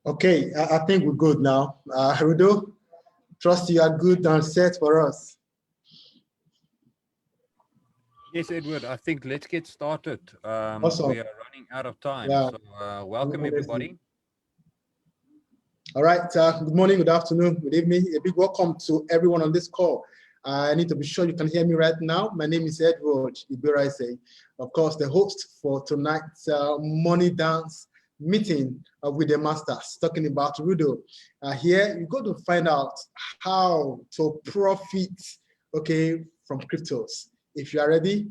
Okay, I think we're good now. Rudo, trust you are good and set for us. Yes, Edward, I think let's get started. Awesome. We are running out of time. Yeah, So welcome, honestly. everybody. All right. Good morning, good afternoon, good evening. A big welcome to everyone on this call. I need to be sure you can hear me right now. My name is Edward Ibiraise, of course, the host for tonight's Money Dance meeting with the masters, talking about Rudo. Here, you're going to find out how to profit, okay, from cryptos. If you are ready,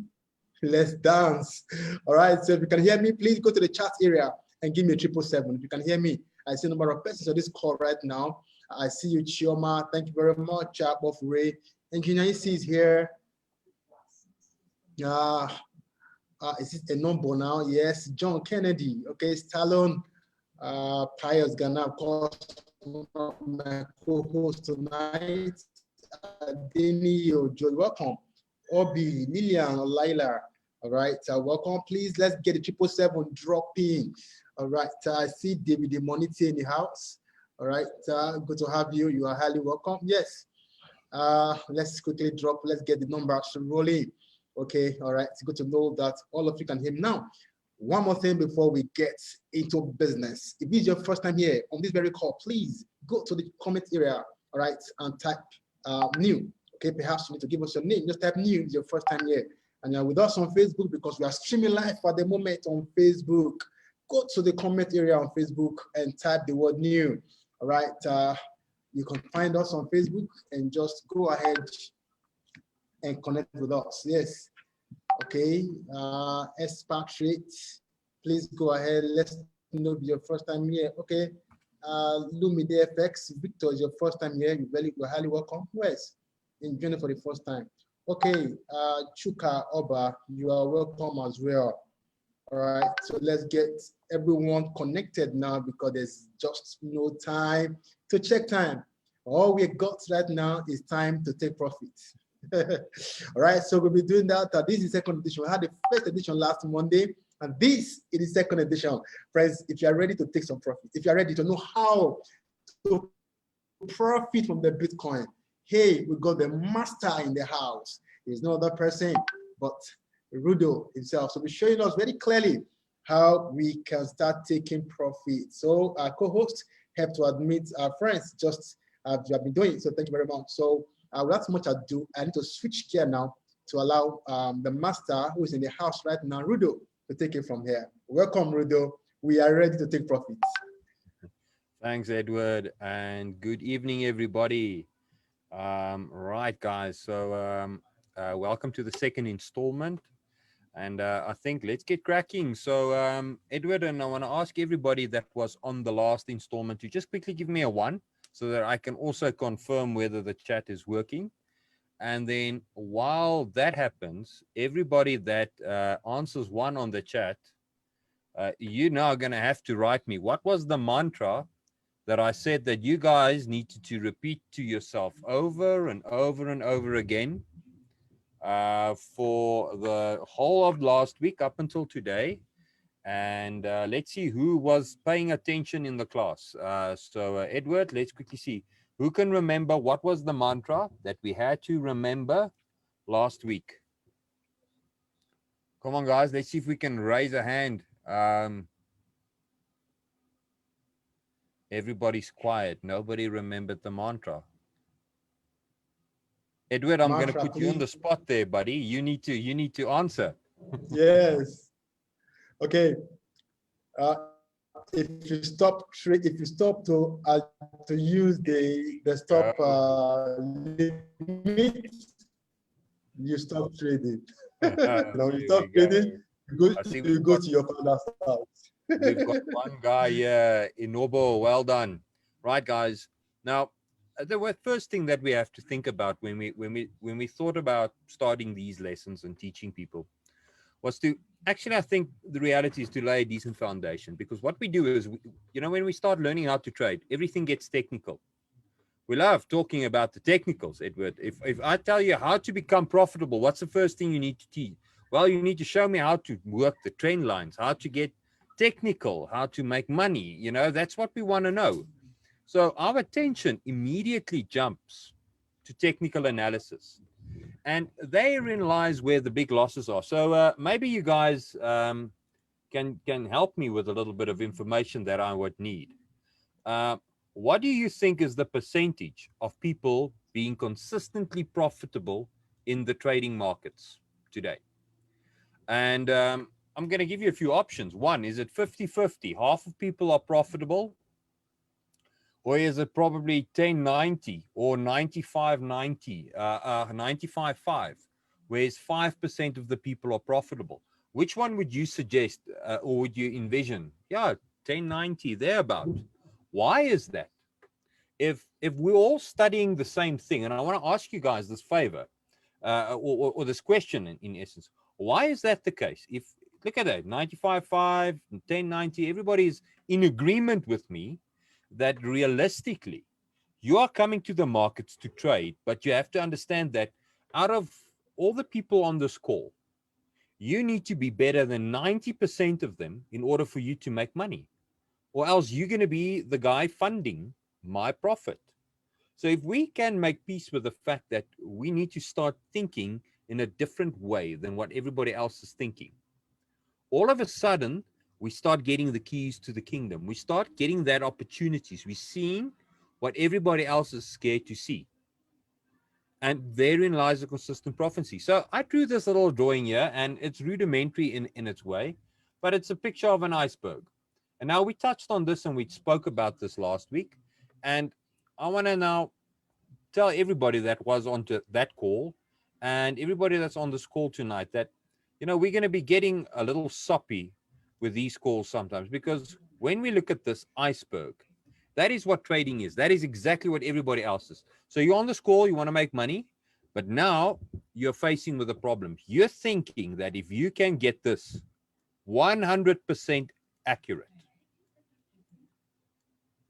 let's dance. All right. So if you can hear me, please go to the chat area and give me a 777. If you can hear me, I see a number of persons on this call right now. I see you, Chioma. Thank you very much. Both Ray. Engineer EC is here. Is it a number now? Yes. John Kennedy. Okay. Stallone. Pius Ghana, of course, my co-host tonight. Danny, Joy, welcome. Obi, Lillian, Laila. All right. Welcome. Please, let's get the 777 dropping. All right. I see David Monite in the house. All right. Good to have you. You are highly welcome. Yes. Let's quickly drop. Let's get the numbers rolling. Okay. All right. It's good to know that all of you can hear me now. One more thing before we get into business. If this is your first time here on this very call, please go to the comment area, all right, and type new. Okay, perhaps you need to give us your name. Just type new, it's your first time here. And you're with us on Facebook because we are streaming live at the moment on Facebook. Go to the comment area on Facebook and type the word new. All right, you can find us on Facebook and just go ahead and connect with us. Yes. Okay, expatriate, please go ahead. Let's know your first time here. Okay, Lumide FX, Victor is your first time here. You're highly welcome. Wes, in joining for the first time. Okay, Chuka Oba, you are welcome as well. All right, so let's get everyone connected now because there's just no time to check time. All we got right now is time to take profit. All right, so we'll be doing that. This is the second edition. We had the first edition last Monday, and this is the second edition. Friends, if you are ready to take some profit, if you are ready to know how to profit from the Bitcoin, hey, we got the master in the house. He's no other person but Rudo himself. So we're showing us very clearly how we can start taking profit. So our co-host have to admit our friends just as you have been doing. So thank you very much. So without much ado, I need to switch gear now to allow the master who is in the house right now, Rudo, to take it from here. Welcome, Rudo. We are ready to take profit. Thanks, Edward, and good evening, everybody. Right, guys. So welcome to the second installment. And I think let's get cracking. So Edward, and I want to ask everybody that was on the last installment to just quickly give me a 1 so that I can also confirm whether the chat is working. And then while that happens, everybody that answers 1 on the chat, you're now going to have to write me. What was the mantra that I said that you guys needed to repeat to yourself over and over and over again for the whole of last week up until today? And let's see who was paying attention in the class. So Edward, let's quickly see who can remember what was the mantra that we had to remember last week. Come on, guys, let's see if we can raise a hand. Everybody's quiet. Nobody remembered the mantra. Edward, I'm going to put you on the spot there, buddy. You need to answer. Yes. Okay. If you stop to use the stop limit, you stop trading. You stop trading. You go to your father's house. We've got one guy here, Inobo. Well done. Right, guys. Now, the first thing that we have to think about when we thought about starting these lessons and teaching people was to actually, I think the reality is to lay a decent foundation, because what we do is, when we start learning how to trade, everything gets technical. We love talking about the technicals, Edward. If I tell you how to become profitable, what's the first thing you need to teach? Well, you need to show me how to work the trend lines, how to get technical, how to make money. That's what we want to know. So our attention immediately jumps to technical analysis. And therein lies where the big losses are. So maybe you guys can help me with a little bit of information that I would need. Uh, what do you think is the percentage of people being consistently profitable in the trading markets today? And I'm going to give you a few options. One, is it 50-50? Half of people are profitable, or is it probably 10-90 or 95-90, 95-5, whereas 5% of the people are profitable? Which one would you suggest or would you envision? Yeah, 10-90, thereabout. Why is that? If we're all studying the same thing, and I want to ask you guys this favor, or this question in essence, why is that the case? If look at that, 95-5, 10-90, everybody's in agreement with me that realistically, you are coming to the markets to trade, but you have to understand that out of all the people on this call, you need to be better than 90% of them in order for you to make money, or else you're going to be the guy funding my profit. So if we can make peace with the fact that we need to start thinking in a different way than what everybody else is thinking, all of a sudden, we start getting the keys to the kingdom. We start getting that opportunities. We're seeing what everybody else is scared to see. And therein lies a consistent prophecy. So I drew this little drawing here, and it's rudimentary in its way, but it's a picture of an iceberg. And now we touched on this and we spoke about this last week. And I want to now tell everybody that was on to that call and everybody that's on this call tonight that, we're going to be getting a little soppy with these calls sometimes, because when we look at this iceberg, that is what trading is. That is exactly what everybody else is. So you're on this call, you want to make money, but now you're facing with a problem. You're thinking that if you can get this 100% accurate,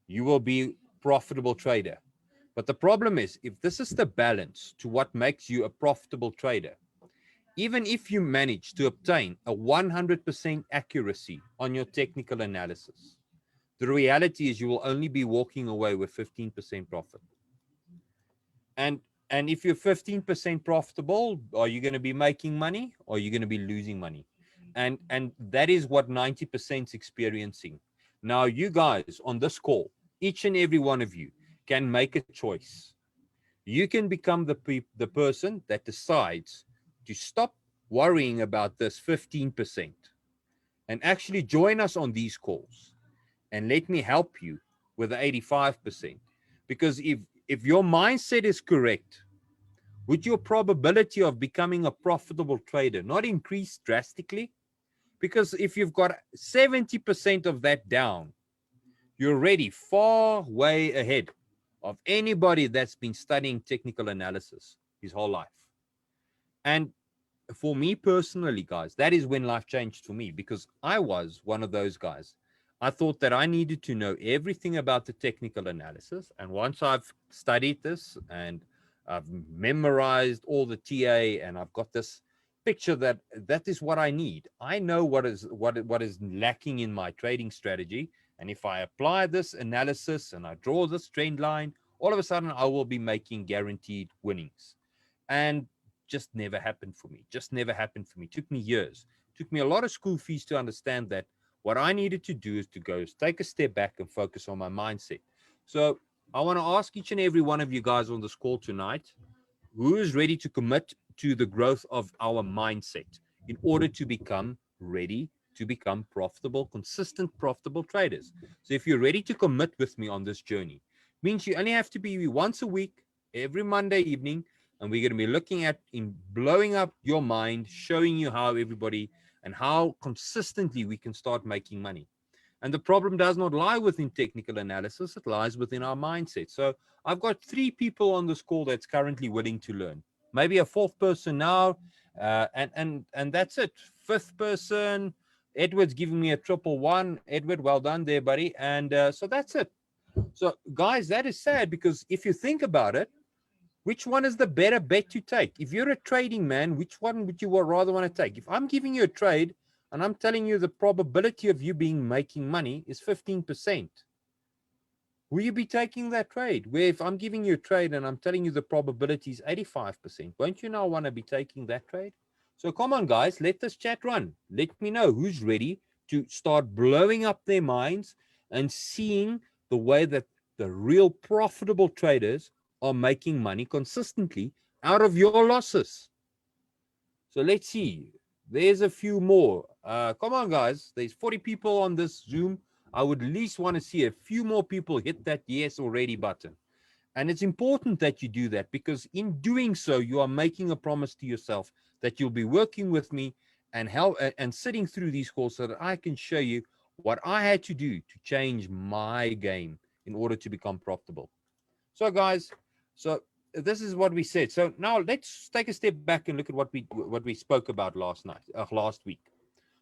you will be profitable trader. But the problem is, if this is the balance to what makes you a profitable trader, even if you manage to obtain a 100% accuracy on your technical analysis, the reality is you will only be walking away with 15% profit. And if you're 15% profitable, are you going to be making money or are you going to be losing money? And that is what 90% is experiencing. Now, you guys on this call, each and every one of you can make a choice. You can become the person that decides to stop worrying about this 15% and actually join us on these calls and let me help you with the 85%. Because if your mindset is correct, would your probability of becoming a profitable trader not increase drastically? Because if you've got 70% of that down, you're already far way ahead of anybody that's been studying technical analysis his whole life. And for me personally, guys, that is when life changed for me, because I was one of those guys. I thought that I needed to know everything about the technical analysis. And once I've studied this and I've memorized all the TA and I've got this picture that is what I need. I know what is lacking in my trading strategy. And if I apply this analysis and I draw this trend line, all of a sudden I will be making guaranteed winnings. And just never happened for me. Just never happened for me. It took me years. It took me a lot of school fees to understand that what I needed to do is to go take a step back and focus on my mindset. So I want to ask each and every one of you guys on this call tonight, who is ready to commit to the growth of our mindset in order to become ready to become profitable, consistent, profitable traders. So if you're ready to commit with me on this journey, means you only have to be once a week, every Monday evening, and we're going to be looking at in blowing up your mind, showing you how everybody and how consistently we can start making money. And the problem does not lie within technical analysis, it lies within our mindset. So I've got 3 people on this call that's currently willing to learn. Maybe a 4th person now, and that's it. 5th person, Edward's giving me a 111. Edward, well done there, buddy. And so that's it. So guys, that is sad, because if you think about it, which one is the better bet to take? If you're a trading man, which one would you rather want to take? If I'm giving you a trade, And I'm telling you, the probability of you making money is 15%. Will you be taking that trade? Where if I'm giving you a trade and I'm telling you the probability is 85%, won't you now want to be taking that trade? So come on, guys, let this chat run. Let me know who's ready to start blowing up their minds and seeing the way that the real profitable traders are making money consistently out of your losses. So let's see. There's a few more. Come on, guys. There's 40 people on this Zoom. I would at least want to see a few more people hit that yes already button. And it's important that you do that, because in doing so, you are making a promise to yourself that you'll be working with me and sitting through these calls so that I can show you what I had to do to change my game in order to become profitable. So guys, so this is what we said. So now let's take a step back and look at what we spoke about last week.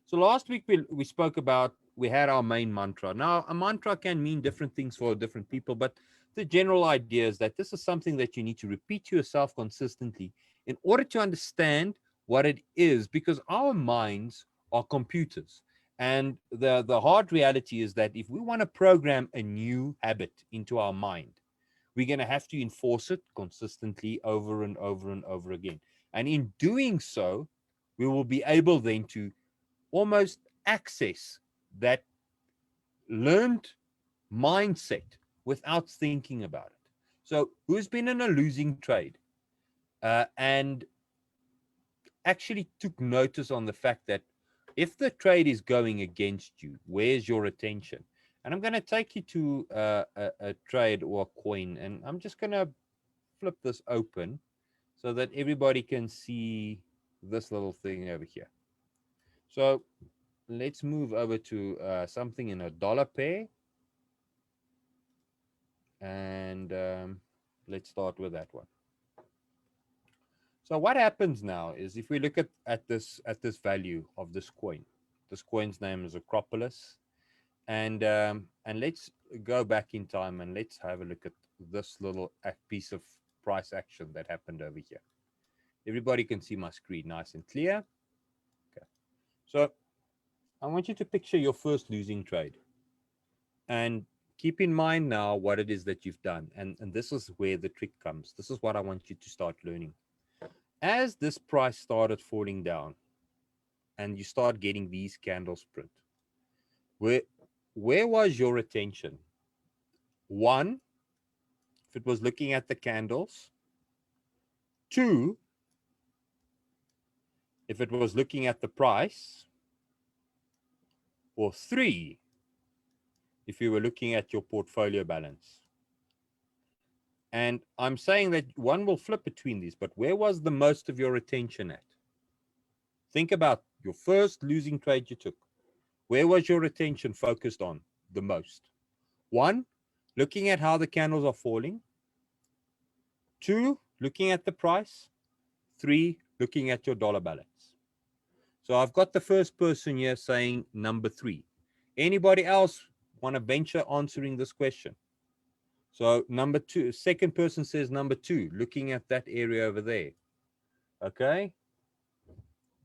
So last week we spoke about, we had our main mantra. Now a mantra can mean different things for different people, but the general idea is that this is something that you need to repeat to yourself consistently in order to understand what it is, because our minds are computers. And the hard reality is that if we want to program a new habit into our mind, we're going to have to enforce it consistently over and over and over again. And in doing so, we will be able then to almost access that learned mindset without thinking about it. So who's been in a losing trade and actually took notice on the fact that if the trade is going against you, where's your attention? And I'm going to take you to a trade or a coin, and I'm just going to flip this open so that everybody can see this little thing over here. So let's move over to something in a dollar pair, and let's start with that one. So what happens now is, if we look at this value of this coin's name is Acropolis, and let's go back in time and let's have a look at this little piece of price action that happened over here. Everybody can see my screen nice and clear. Okay, so I want you to picture your first losing trade, and keep in mind now what it is that you've done, and this is where the trick comes. This is what I want you to start learning. As this price started falling down and you start getting these candles print, where was your attention? One, if it was looking at the candles. Two, if it was looking at the price. Or three, if you were looking at your portfolio balance. And I'm saying that one will flip between these, but where was the most of your attention at? Think about your first losing trade you took. Where was your attention focused on the most? One, looking at how the candles are falling. Two, looking at the price. Three, looking at your dollar balance. So I've got the first person here saying number three. Anybody else want to venture answering this question? So number two, second person says number two, looking at that area over there. Okay.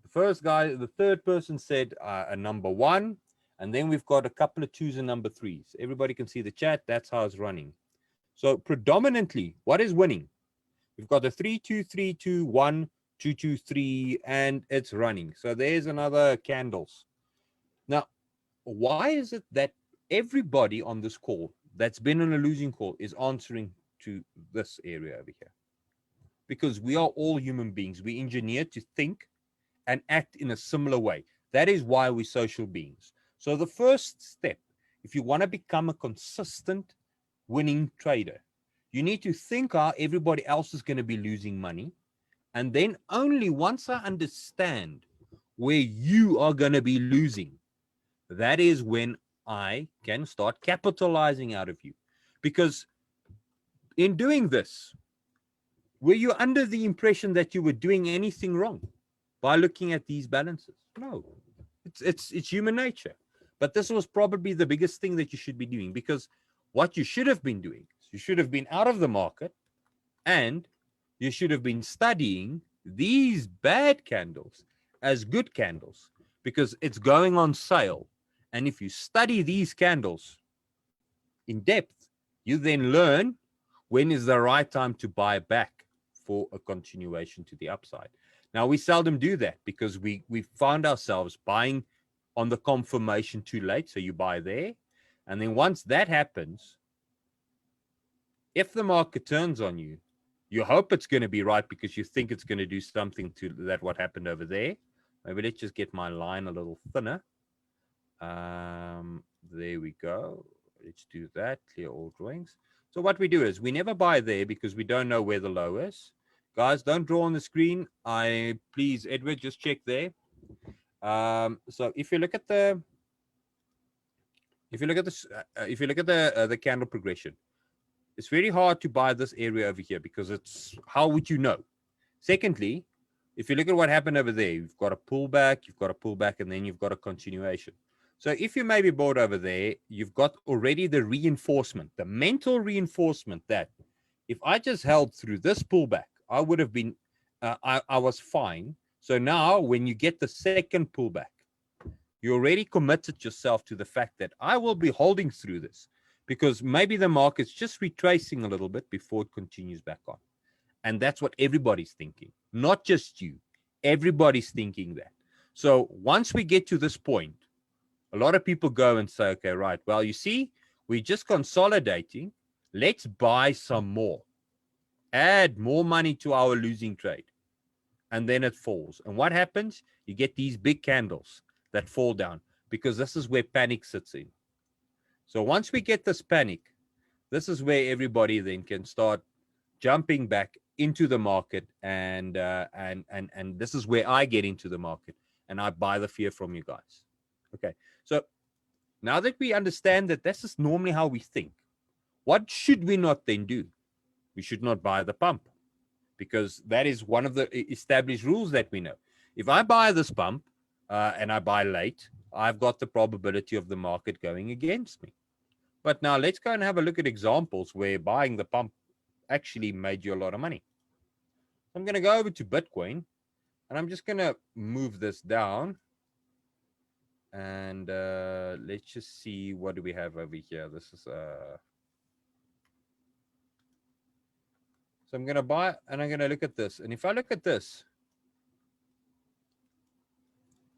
The first guy, the third person said a number one, and then we've got a couple of twos and number threes. Everybody can see the chat. That's how it's running. So predominantly, what is winning? We've got a 3, 2, 3, 2, 1, 2, 2, 3, and it's running. So there's another candles. Now, why is it that everybody on this call that's been on a losing call is answering to this area over here? Because we are all human beings. We engineered to think and act in a similar way. That is why we're social beings. So the first step, if you want to become a consistent winning trader, you need to think how everybody else is going to be losing money. And then only once I understand where you are going to be losing, that is when I can start capitalizing out of you. Because in doing this, were you under the impression that you were doing anything wrong by looking at these balances? No, it's human nature. But this was probably the biggest thing that you should be doing, because what you should have been doing is you should have been out of the market and you should have been studying these bad candles as good candles, because it's going on sale. And if you study these candles in depth, you then learn when is the right time to buy back for a continuation to the upside. Now, we seldom do that because we found ourselves buying on the confirmation too late. So you buy there. And then once that happens, if the market turns on you, you hope it's going to be right because you think it's going to do something to that what happened over there. Maybe let's just get my line a little thinner. There we go. Let's do that. Clear all drawings. So what we do is we never buy there because we don't know where the low is. Guys, don't draw on the screen. Please, Edward, just check there. So if you look at the the candle progression, it's very hard to buy this area over here because it's, how would you know? Secondly, if you look at what happened over there, you've got a pullback, and then you've got a continuation. So if you maybe bought over there, you've got already the reinforcement, the mental reinforcement that if I just held through this pullback, I would have been, I was fine. So now when you get the second pullback, you already committed yourself to the fact that I will be holding through this because maybe the market's just retracing a little bit before it continues back on. And that's what everybody's thinking, not just you. Everybody's thinking that. So once we get to this point, a lot of people go and say, okay, right, well, you see, we're just consolidating. Let's buy some more. Add more money to our losing trade. And then it falls. And what happens? You get these big candles that fall down because this is where panic sits in. So once we get this panic, this is where everybody then can start jumping back into the market, and this is where I get into the market and I buy the fear from you guys. Okay, so now that we understand that this is normally how we think, what should we not then do? We should not buy the pump because that is one of the established rules that we know. If I buy this pump and I buy late, I've got the probability of the market going against me. But now let's go and have a look at examples where buying the pump actually made you a lot of money. I'm going to go over to Bitcoin and I'm just going to move this down. And let's just see, what do we have over here? This is so I'm going to buy and I'm going to look at this. And if I look at this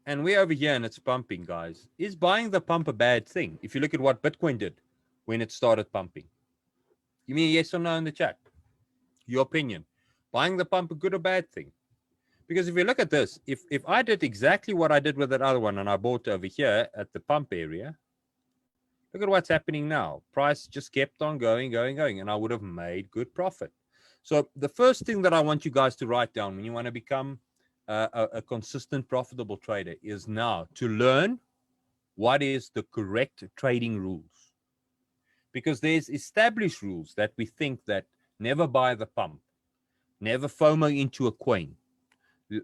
and we're over here and it's pumping, guys, is buying the pump a bad thing? If you look at what Bitcoin did when it started pumping, give me a yes or no in the chat. Your opinion. Buying the pump a good or bad thing? Because if you look at this, if I did exactly what I did with that other one and I bought over here at the pump area, look at what's happening now. Price just kept on going, and I would have made good profit. So the first thing that I want you guys to write down when you want to become a consistent, profitable trader is now to learn what is the correct trading rules. Because there's established rules that we think that never buy the pump, never FOMO into a coin,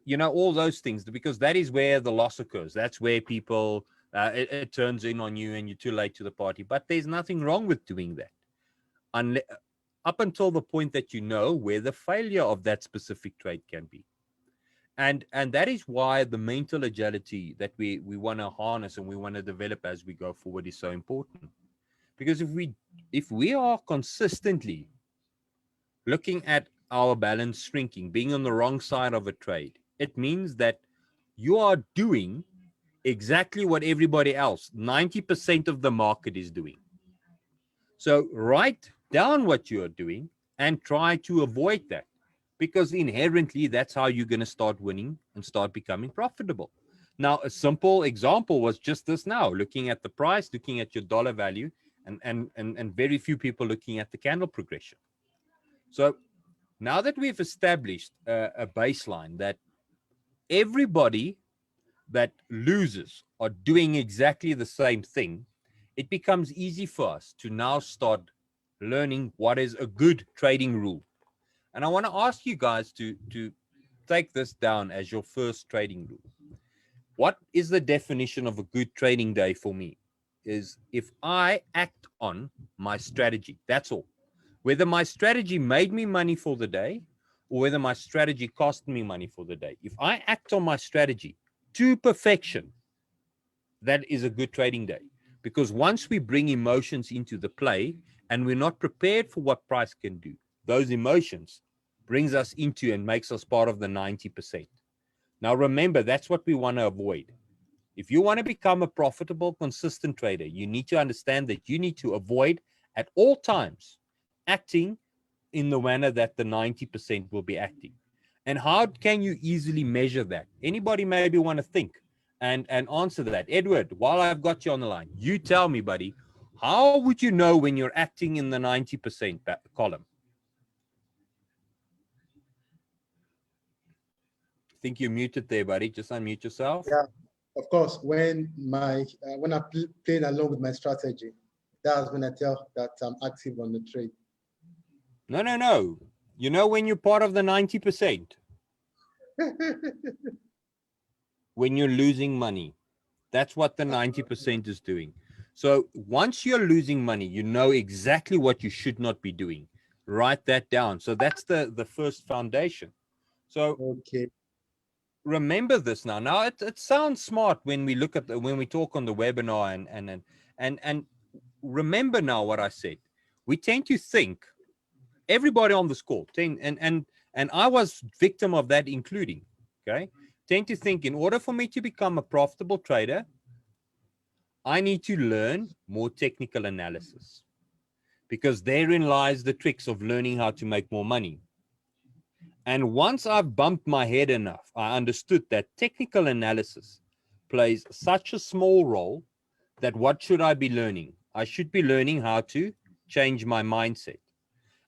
you know, all those things, because that is where the loss occurs. That's where people, it turns in on you and you're too late to the party. But there's nothing wrong with doing that up until the point that you know where the failure of that specific trade can be. And that is why the mental agility that we want to harness and we want to develop as we go forward is so important. Because if we are consistently looking at our balance shrinking, being on the wrong side of a trade, it means that you are doing exactly what everybody else, 90% of the market, is doing. So write down what you are doing and try to avoid that, because inherently that's how you're going to start winning and start becoming profitable. Now, a simple example was just this now, looking at the price, looking at your dollar value, and very few people looking at the candle progression. So now that we've established a baseline that everybody that loses are doing exactly the same thing, it becomes easy for us to now start learning what is a good trading rule. And I want to ask you guys to take this down as your first trading rule. What is the definition of a good trading day for me? Is if I act on my strategy, that's all. Whether my strategy made me money for the day or whether my strategy cost me money for the day. If I act on my strategy to perfection, that is a good trading day. Because once we bring emotions into the play and we're not prepared for what price can do, those emotions brings us into and makes us part of the 90%. Now, remember, that's what we want to avoid. If you want to become a profitable, consistent trader, you need to understand that you need to avoid at all times acting in the manner that the 90% will be acting. And how can you easily measure that? Anybody maybe want to think and answer that? Edward, while I've got you on the line, you tell me, buddy, how would you know when you're acting in the 90% column? I think you're muted there, buddy. Just unmute yourself. Yeah, of course. When I playing along with my strategy, that's when I tell that I'm active on the trade. No. You know when you're part of the 90%? When you're losing money. That's what the 90% is doing. So once you're losing money, you know exactly what you should not be doing. Write that down. So that's the first foundation. So okay. Remember this now. Now it sounds smart when we look at when we talk on the webinar and remember now what I said. We tend to think everybody on this call, and I was victim of that, including, okay, tend to think in order for me to become a profitable trader, I need to learn more technical analysis, because therein lies the tricks of learning how to make more money. And once I've bumped my head enough, I understood that technical analysis plays such a small role that what should I be learning? I should be learning how to change my mindset.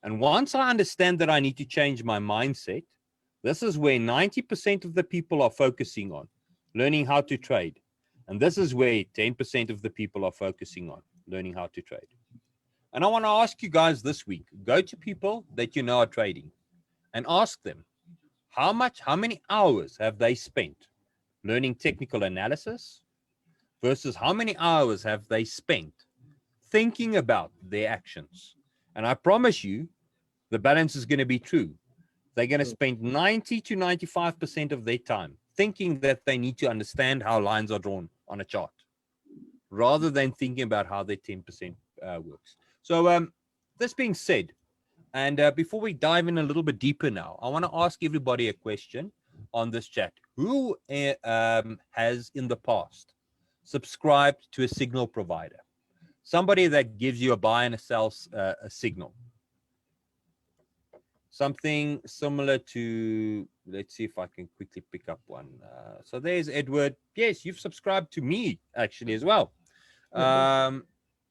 And once I understand that I need to change my mindset, this is where 90% of the people are focusing on, learning how to trade. And this is where 10% of the people are focusing on, learning how to trade. And I want to ask you guys this week, go to people that you know are trading and ask them, how many hours have they spent learning technical analysis versus how many hours have they spent thinking about their actions? And I promise you, the balance is going to be true. They're going to spend 90 to 95% of their time thinking that they need to understand how lines are drawn on a chart, rather than thinking about how their 10% works. So this being said, and before we dive in a little bit deeper now, I want to ask everybody a question on this chat. Who has in the past subscribed to a signal provider? Somebody that gives you a buy and a sell a signal. Something similar to, let's see if I can quickly pick up one. So there's Edward. Yes, you've subscribed to me actually as well.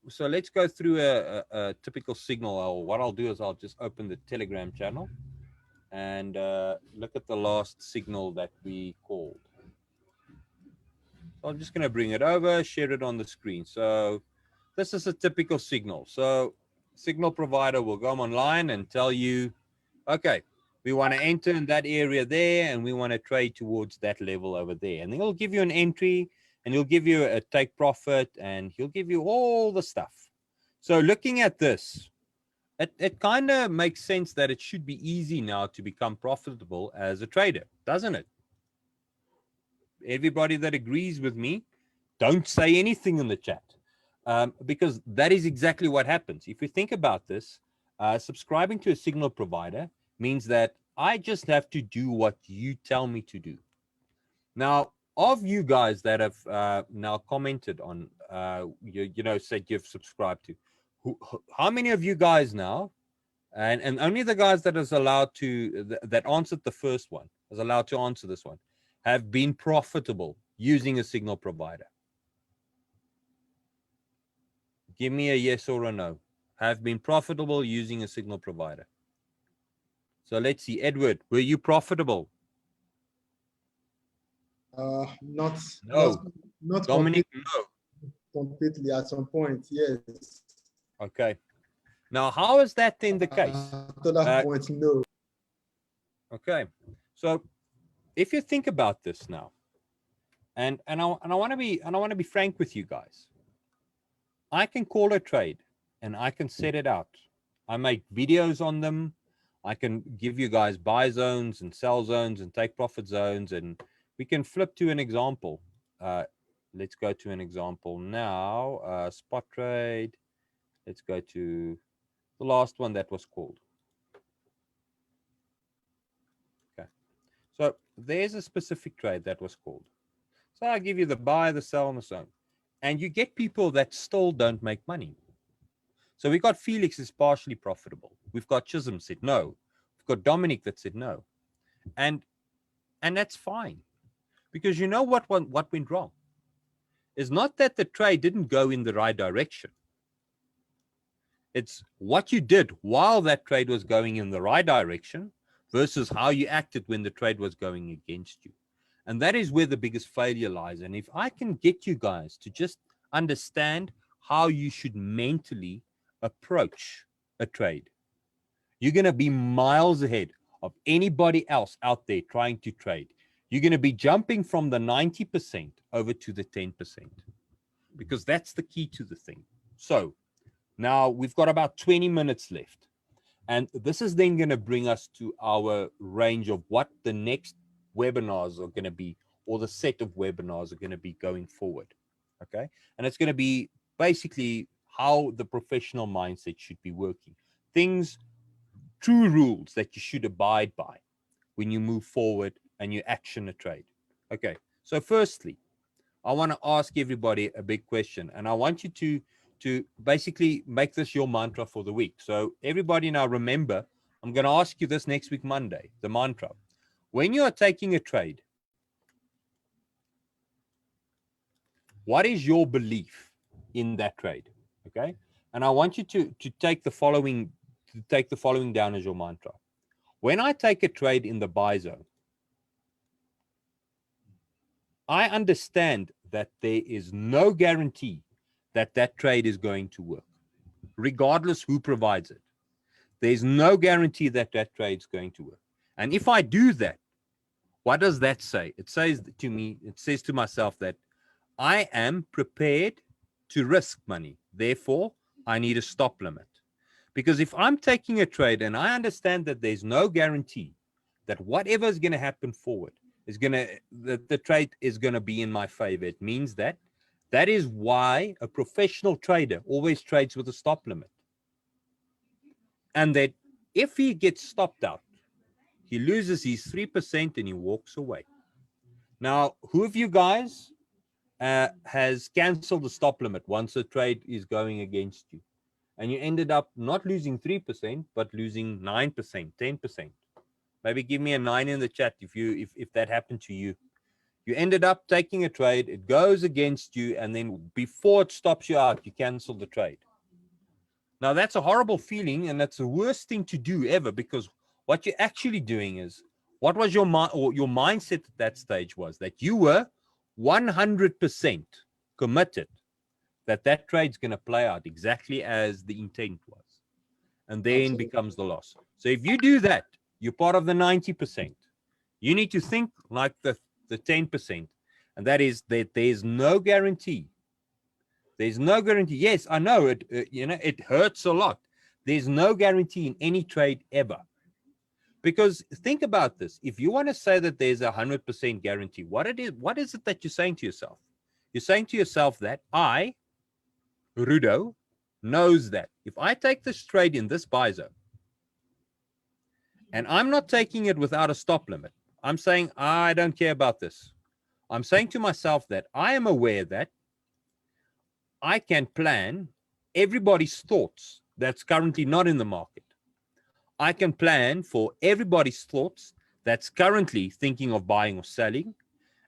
So let's go through a typical signal. What I'll do is I'll just open the Telegram channel and look at the last signal that we called. So I'm just going to bring it over, share it on the screen. So this is a typical signal. So signal provider will go online and tell you, okay, we want to enter in that area there and we want to trade towards that level over there. And then he'll give you an entry and he'll give you a take profit and he'll give you all the stuff. So looking at this, it kind of makes sense that it should be easy now to become profitable as a trader, doesn't it? Everybody that agrees with me, don't say anything in the chat, because that is exactly what happens. If you think about this, subscribing to a signal provider means that I just have to do what you tell me to do. Now, of you guys that have now commented on, said you've subscribed to, how many of you guys now, and only the guys that is allowed to, that answered the first one, is allowed to answer this one, have been profitable using a signal provider? Give me a yes or a no. Have been profitable using a signal provider. So let's see. Edward, were you profitable? Not Dominic, completely at some point, yes. Okay. Now, how is that then the case? To that point, no. Okay. So if you think about this now, and I want to be frank with you guys. I can call a trade and I can set it out. I make videos on them. I can give you guys buy zones and sell zones and take profit zones, and we can flip to an example. let's go to an example now. Spot trade. Let's go to the last one that was called. Okay. So there's a specific trade that was called. So I give you the buy, the sell, and the so on. And you get people that still don't make money. So we got Felix is partially profitable. We've got Chisholm said no. We've got Dominic that said no. And that's fine. Because you know what went wrong? It's not that the trade didn't go in the right direction. It's what you did while that trade was going in the right direction versus how you acted when the trade was going against you. And that is where the biggest failure lies. And if I can get you guys to just understand how you should mentally approach a trade, you're going to be miles ahead of anybody else out there trying to trade. You're going to be jumping from the 90% over to the 10%, because that's the key to the thing. So now we've got about 20 minutes left. And this is then going to bring us to our range of what the next webinars are going to be, or the set of webinars are going to be going forward. Okay. And it's going to be basically how the professional mindset should be working. Things, true rules that you should abide by when you move forward and you action a trade. Okay. So firstly, I want to ask everybody a big question, and I want you to basically make this your mantra for the week. So everybody now remember, I'm going to ask you this next week, Monday, the mantra. When you are taking a trade, what is your belief in that trade? Okay. And I want you to take the following down as your mantra. When I take a trade in the buy zone, I understand that there is no guarantee that that trade is going to work, regardless who provides it. There's no guarantee that that trade's going to work. And if I do that, what does that say? It says to me, it says to myself that I am prepared to risk money. Therefore, I need a stop limit. Because if I'm taking a trade and I understand that there's no guarantee that whatever is going to happen forward is going to, the trade is going to be in my favor, it means that is why a professional trader always trades with a stop limit. And that if he gets stopped out, he loses his 3% and he walks away. Now, who of you guys has canceled the stop limit once a trade is going against you? And you ended up not losing 3%, but losing 9%, 10%. Maybe give me a 9 in the chat if that happened to you. You ended up taking a trade, it goes against you, and then before it stops you out, you cancel the trade. Now, that's a horrible feeling, and that's the worst thing to do ever, because what you're actually doing is, what was your mindset at that stage was that you were 100% committed that that trade's going to play out exactly as the intent was, and then Absolutely. becomes the loss. So if you do that, you're part of the 90%. You need to think like the 10%, and that is that there's no guarantee. There's no guarantee. Yes, I know it. It hurts a lot. There's no guarantee in any trade ever. Because think about this. If you want to say that there's 100% guarantee, what is it that you're saying to yourself? You're saying to yourself that I, Rudo, knows that if I take this trade in this buy zone, and I'm not taking it without a stop limit, I'm saying I don't care about this. I'm saying to myself that I am aware that I can plan everybody's thoughts that's currently not in the market. I can plan for everybody's thoughts that's currently thinking of buying or selling.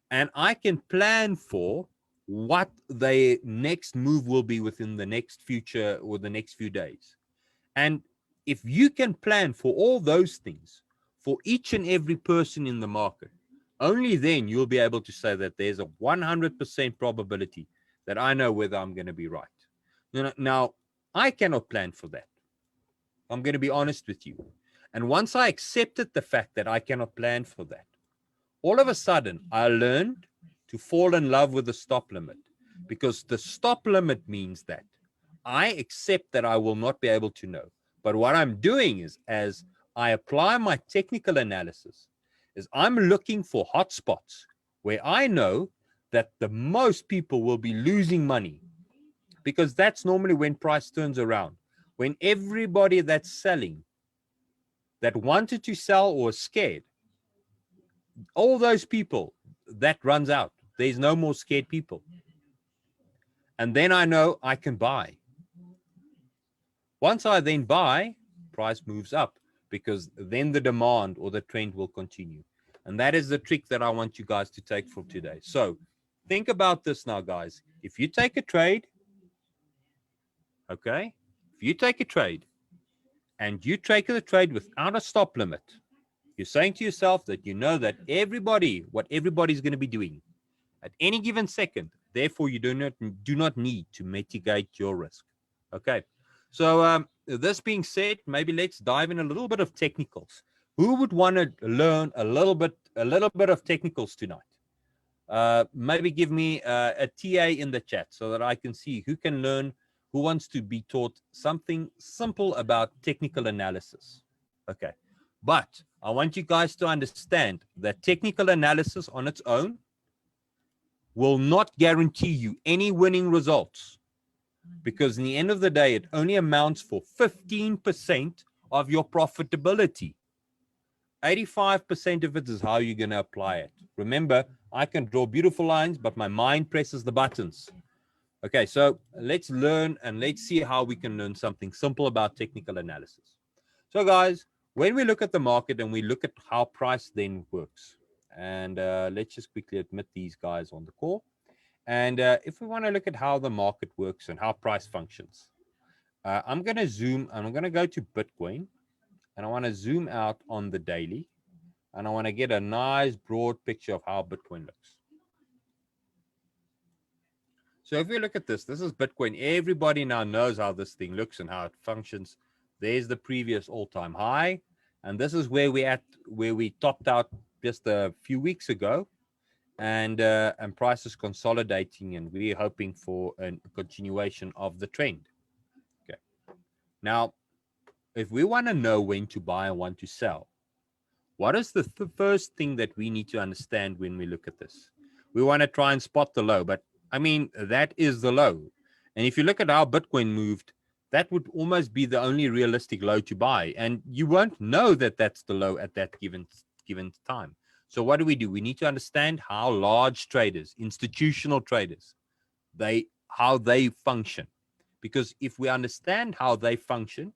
And I can plan for what the next move will be within the next future or the next few days. And if you can plan for all those things for each and every person in the market, only then you'll be able to say that there's a 100% probability that I know whether I'm going to be right. Now, I cannot plan for that. I'm going to be honest with you. And once I accepted the fact that I cannot plan for that, all of a sudden I learned to fall in love with the stop limit, because the stop limit means that I accept that I will not be able to know. But what I'm doing is, as I apply my technical analysis, is I'm looking for hotspots where I know that the most people will be losing money, because that's normally when price turns around. When everybody that's selling, that wanted to sell or was scared, all those people, that runs out. There's no more scared people. And then I know I can buy. Once I then buy, price moves up, because then the demand or the trend will continue. And that is the trick that I want you guys to take for today. So think about this now, guys. If you take a trade, okay, if you take a trade and you take the trade without a stop limit, you're saying to yourself that you know that what everybody's going to be doing at any given second. Therefore, you do not need to mitigate your risk. Okay. So this being said, maybe let's dive in a little bit of technicals. Who would want to learn a little bit of technicals tonight? Maybe give me a TA in the chat so that I can see who can learn, who wants to be taught something simple about technical analysis. Okay. But I want you guys to understand that technical analysis on its own will not guarantee you any winning results, because in the end of the day, it only amounts for 15% of your profitability. 85% of it is how you're going to apply it. Remember, I can draw beautiful lines, but my mind presses the buttons. Okay, so let's learn and let's see how we can learn something simple about technical analysis. So guys, when we look at the market and we look at how price then works, and let's just quickly admit these guys on the call. And if we want to look at how the market works and how price functions, I'm going to zoom and I'm going to go to Bitcoin, and I want to zoom out on the daily, and I want to get a nice broad picture of how Bitcoin looks. So if we look at this is Bitcoin. Everybody now knows how this thing looks and how it functions. There's the previous all-time high, and this is where we topped out just a few weeks ago. And price is consolidating, and we're hoping for a continuation of the trend. Okay. Now, if we want to know when to buy and when to sell, what is the first thing that we need to understand when we look at this? We want to try and spot the low, but I mean, that is the low. And if you look at how Bitcoin moved, that would almost be the only realistic low to buy. And you won't know that that's the low at that given time. So what do? We need to understand how large traders, institutional traders, how they function. Because if we understand how they function,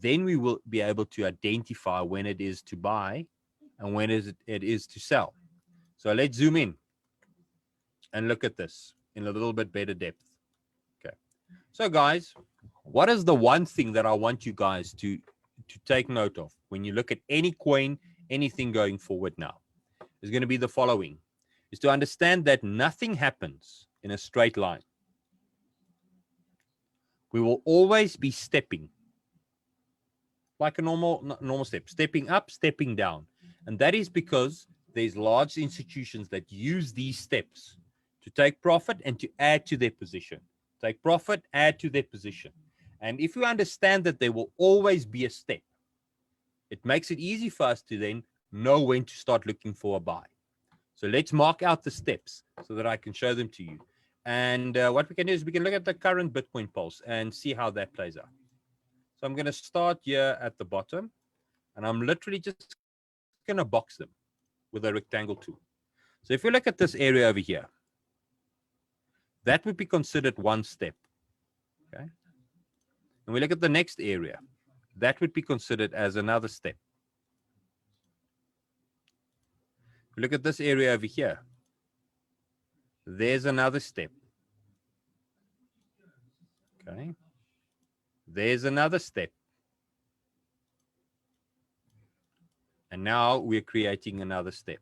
then we will be able to identify when it is to buy and when it is to sell. So let's zoom in and look at this in a little bit better depth. Okay. So guys, what is the one thing that I want you guys to take note of when you look at any coin, anything going forward now? Is going to be the following, is to understand that nothing happens in a straight line. We will always be stepping like a normal step, stepping up, stepping down. And that is because there's large institutions that use these steps to take profit and to add to their position. Take profit, add to their position. And if you understand that there will always be a step, it makes it easy for us to then know when to start looking for a buy. So let's mark out the steps so that I can show them to you. And what we can do is we can look at the current Bitcoin pulse and see how that plays out. So I'm going to start here at the bottom, and I'm literally just going to box them with a rectangle tool. So if we look at this area over here, that would be considered one step. Okay. And we look at the next area, that would be considered as another step. Look at this area over here. There's another step. Okay. There's another step. And now we're creating another step.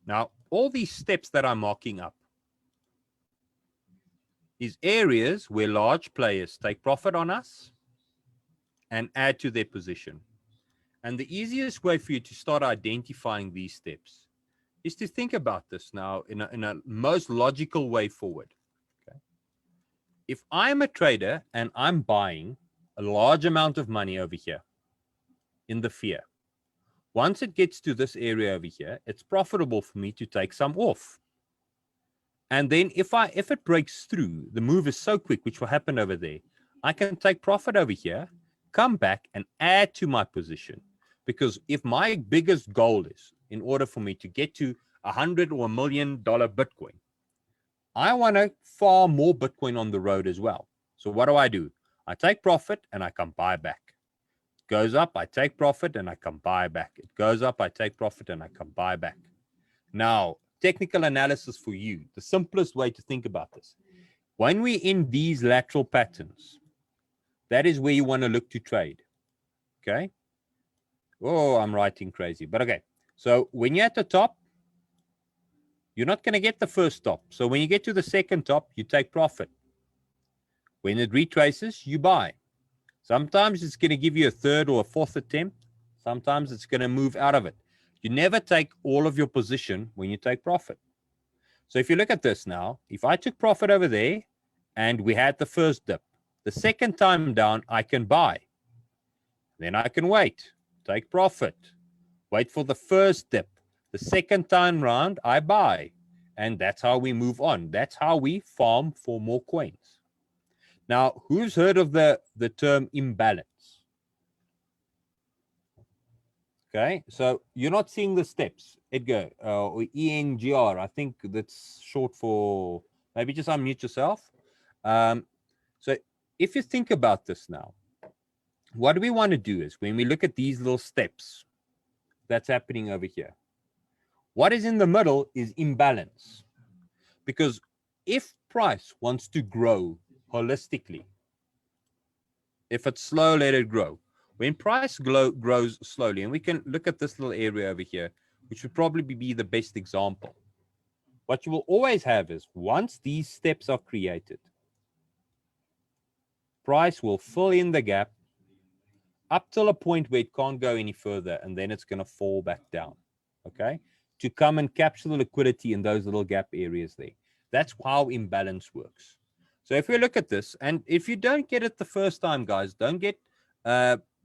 Now, all these steps that I'm marking up is areas where large players take profit on us and add to their position. And the easiest way for you to start identifying these steps is to think about this now in a most logical way forward. Okay. If I'm a trader and I'm buying a large amount of money over here in the fear, Once it gets to this area over here, it's profitable for me to take some off. And then if it breaks through, the move is so quick, which will happen over there, I can take profit over here, come back and add to my position. Because if my biggest goal is, in order for me to get to $100 or $1 million Bitcoin, I want to farm more Bitcoin on the road as well. So what do? I take profit and I come buy back. It goes up, I take profit and I come buy back. It goes up, I take profit and I come buy back. Now, technical analysis for you, the simplest way to think about this. When we're in these lateral patterns, that is where you want to look to trade. Okay. Oh, I'm writing crazy, but okay. So when you're at the top, you're not going to get the first top. So when you get to the second top, you take profit. When it retraces, you buy. Sometimes it's going to give you a third or a fourth attempt. Sometimes it's going to move out of it. You never take all of your position when you take profit. So if you look at this now, if I took profit over there and we had the first dip, the second time down, I can buy. Then I can wait, take profit, wait for the first dip. The second time round, I buy. And that's how we move on. That's how we farm for more coins. Now, who's heard of the term imbalance? Okay, so you're not seeing the steps, Edgar, or ENGR. I think that's short for, maybe just unmute yourself. So if you think about this now, what we want to do is when we look at these little steps that's happening over here, what is in the middle is imbalance. Because if price wants to grow holistically, if it's slow, let it grow. When price grows slowly, and we can look at this little area over here, which would probably be the best example. What you will always have is once these steps are created, price will fill in the gap up till a point where it can't go any further, and then it's going to fall back down, okay, to come and capture the liquidity in those little gap areas there. That's how imbalance works. So if we look at this, and if you don't get it the first time, guys, don't get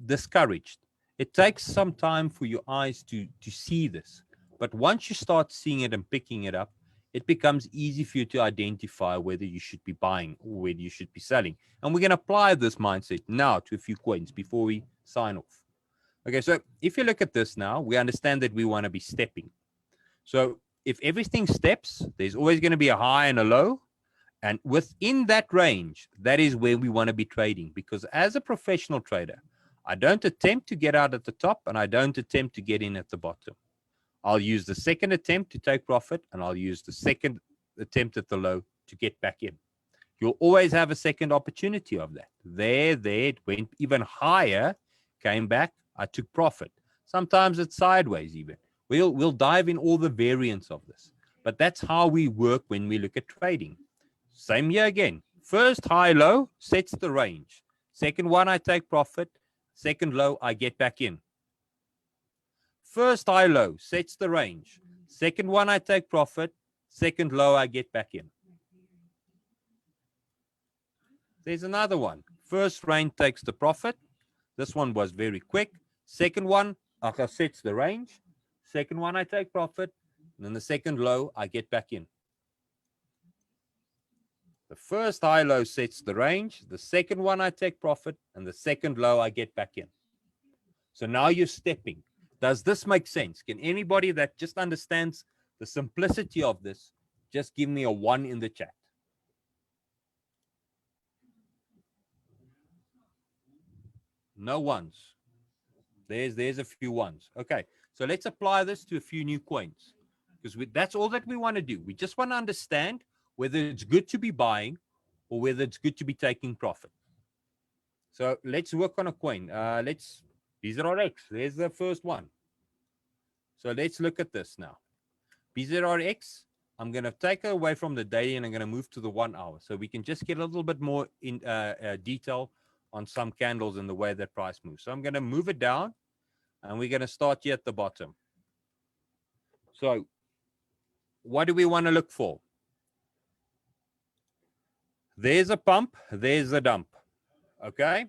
discouraged. It takes some time for your eyes to see this. But once you start seeing it and picking it up, it becomes easy for you to identify whether you should be buying or whether you should be selling. And we're going to apply this mindset now to a few coins before we sign off. Okay, so if you look at this now, we understand that we want to be stepping. So if everything steps, there's always going to be a high and a low. And within that range, that is where we want to be trading. Because as a professional trader, I don't attempt to get out at the top and I don't attempt to get in at the bottom. I'll use the second attempt to take profit and I'll use the second attempt at the low to get back in. You'll always have a second opportunity of that. There, it went even higher, came back, I took profit. Sometimes it's sideways even. We'll dive in all the variants of this. But that's how we work when we look at trading. Same here again. First high, low sets the range. Second one, I take profit. Second low, I get back in. First high, low sets the range. Second one, I take profit. Second low, I get back in. There's another one. First range takes the profit. This one was very quick. Second one, sets the range. Second one, I take profit. And then the second low, I get back in. The first high low sets the range. The second one, I take profit. And the second low, I get back in. So now you're stepping. Does this make sense? Can anybody that just understands the simplicity of this just give me a 1 in the chat? No ones. There's a few ones. Okay, so let's apply this to a few new coins because that's all that we want to do. We just want to understand whether it's good to be buying or whether it's good to be taking profit. So let's work on a coin. BZRX. There's the first one. So let's look at this now. BZRX. I'm going to take it away from the daily and I'm going to move to the 1 hour so we can just get a little bit more in detail on some candles and the way that price moves. So I'm going to move it down and we're going to start here at the bottom. So what do we want to look for? There's a pump, there's a dump. Okay.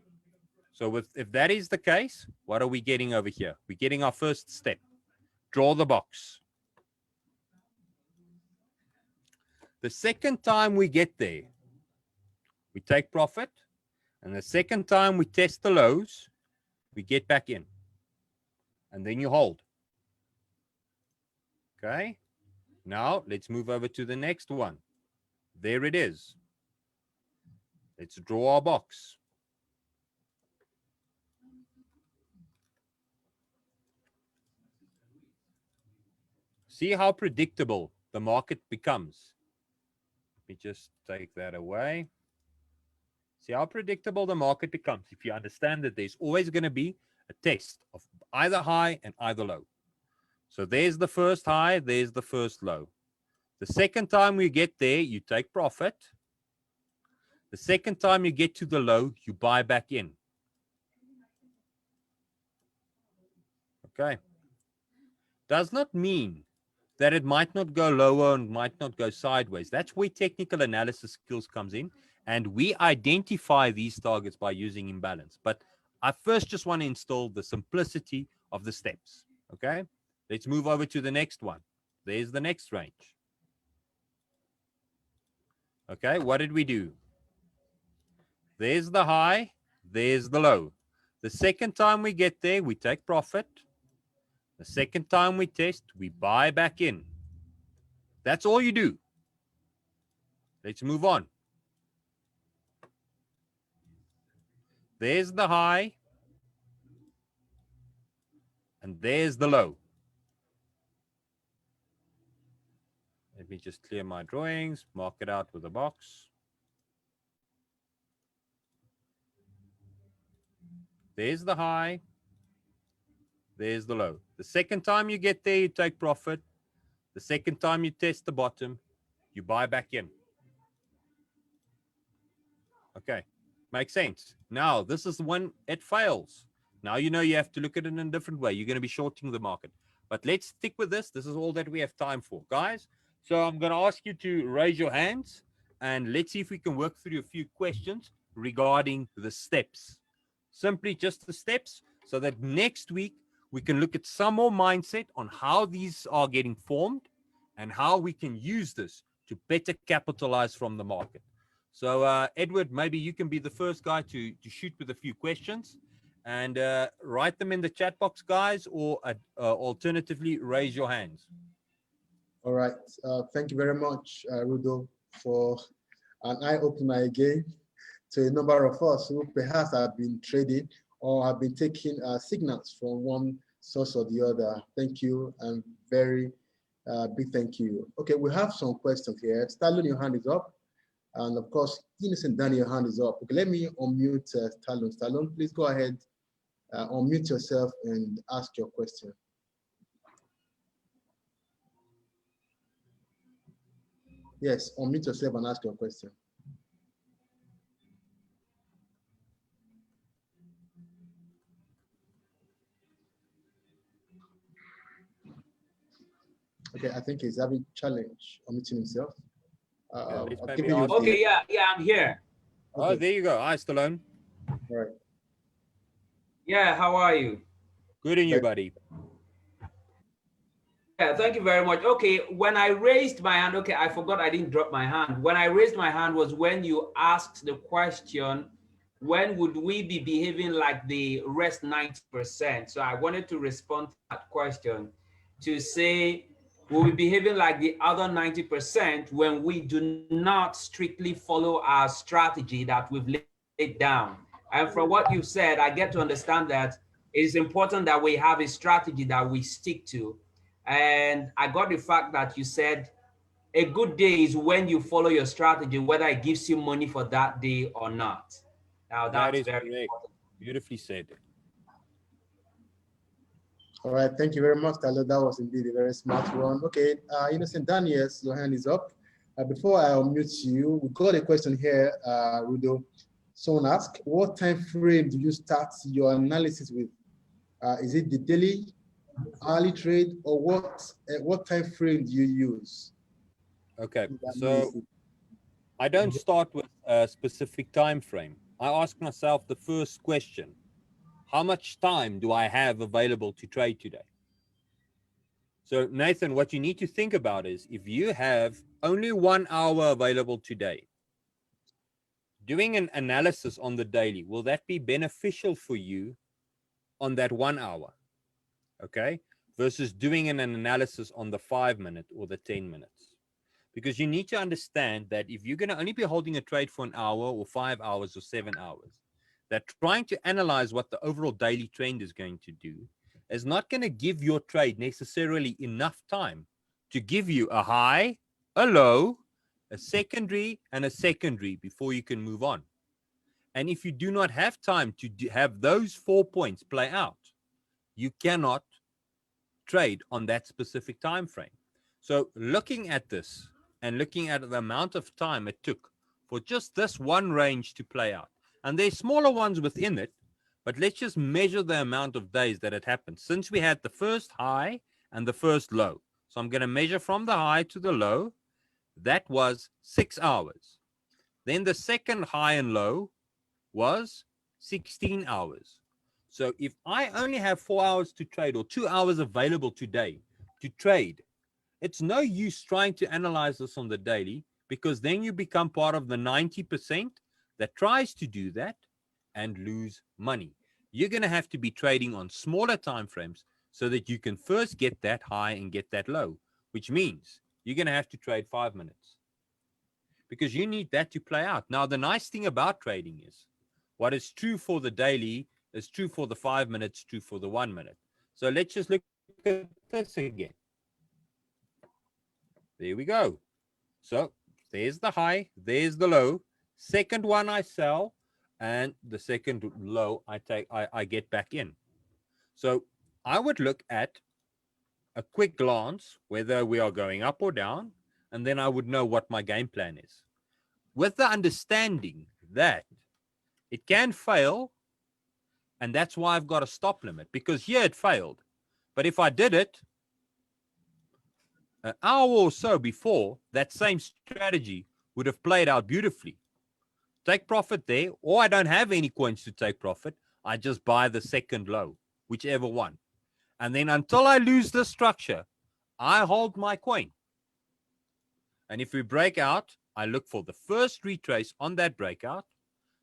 So if that is the case, what are we getting over here? We're getting our first step. Draw the box. The second time we get there, we take profit. And the second time we test the lows, we get back in. And then you hold. Okay. Now let's move over to the next one. There it is. Let's draw our box. See how predictable the market becomes. Let me just take that away. See how predictable the market becomes if you understand that there's always going to be a test of either high and either low. So there's the first high, there's the first low. The second time we get there, you take profit. The second time you get to the low, you buy back in. Okay. Does not mean that it might not go lower and might not go sideways. That's where technical analysis skills comes in. And we identify these targets by using imbalance. But I first just want to install the simplicity of the steps. Okay. Let's move over to the next one. There's the next range. Okay. What did we do? There's the high. There's the low. The second time we get there, we take profit. The second time we test, we buy back in. That's all you do. Let's move on. There's the high. And there's the low. Let me just clear my drawings, mark it out with a box. There's the high. There's the low. The second time you get there, you take profit. The second time you test the bottom, you buy back in. Okay, makes sense. Now, this is when it fails. Now you know you have to look at it in a different way. You're going to be shorting the market. But let's stick with this. This is all that we have time for, guys. So I'm going to ask you to raise your hands and let's see if we can work through a few questions regarding the steps. Simply just the steps so that next week we can look at some more mindset on how these are getting formed and how we can use this to better capitalize from the market. So, Edward, maybe you can be the first guy to shoot with a few questions and write them in the chat box, guys, or alternatively, raise your hands. All right. Thank you very much, Rudo, for an eye-opener again to a number of us who perhaps have been trading or have been taking signals from one source or the other. Thank you, and very big thank you. Okay, we have some questions here. Stalin, your hand is up. And of course, Innocent Danny, your hand is up. Okay, let me unmute Stalin. Stalin, please go ahead, unmute yourself and ask your question. Yes, unmute yourself and ask your question. Okay, I think he's having challenge unmuting himself. Okay, yeah, I'm here. Okay. Oh, there you go. Hi, Stallone. All right. Yeah, how are you? Good, and you, buddy? Yeah, thank you very much. Okay, when I raised my hand, okay, I forgot I didn't drop my hand. When I raised my hand was when you asked the question, when would we be behaving like the rest 90%? So I wanted to respond to that question to say, we'll be behaving like the other 90% when we do not strictly follow our strategy that we've laid down. And from what you said, I get to understand that it is important that we have a strategy that we stick to. And I got the fact that you said a good day is when you follow your strategy, whether it gives you money for that day or not. Now that's very important. Beautifully said. All right, thank you very much, Tyler. That was indeed a very smart one. Okay, Innocent Daniels, your hand is up. Before I unmute you, we got a question here, Rudo. Someone asked, what time frame do you start your analysis with? Is it the daily, hourly trade, or what time frame do you use? Okay, so I don't start with a specific time frame. I ask myself the first question: how much time do I have available to trade today? So Nathan, what you need to think about is if you have only 1 hour available today, doing an analysis on the daily, will that be beneficial for you on that 1 hour? Okay. Versus doing an analysis on the 5 minute or the 10 minutes. Because you need to understand that if you're going to only be holding a trade for an hour or 5 hours or 7 hours, that trying to analyze what the overall daily trend is going to do is not going to give your trade necessarily enough time to give you a high, a low, a secondary, and a secondary before you can move on. And if you do not have time to have those 4 points play out, you cannot trade on that specific time frame. So looking at this and looking at the amount of time it took for just this one range to play out, and there's smaller ones within it, but let's just measure the amount of days that it happened since we had the first high and the first low. So I'm going to measure from the high to the low. That was 6 hours. Then the second high and low was 16 hours. So if I only have 4 hours to trade or 2 hours available today to trade, it's no use trying to analyze this on the daily, because then you become part of the 90% that tries to do that and lose money. You're going to have to be trading on smaller time frames so that you can first get that high and get that low, which means you're going to have to trade 5 minutes because you need that to play out. Now, the nice thing about trading is what is true for the daily is true for the 5 minutes, true for the 1 minute. So let's just look at this again. There we go. So there's the high, there's the low. Second one I sell, and the second low I get back in. So I would look at a quick glance whether we are going up or down, and then I would know what my game plan is, with the understanding that it can fail, and that's why I've got a stop limit, because here it failed. But if I did it an hour or so before, that same strategy would have played out beautifully. Take profit there, or I don't have any coins to take profit. I just buy the second low, whichever one. And then until I lose the structure, I hold my coin. And if we break out, I look for the first retrace on that breakout.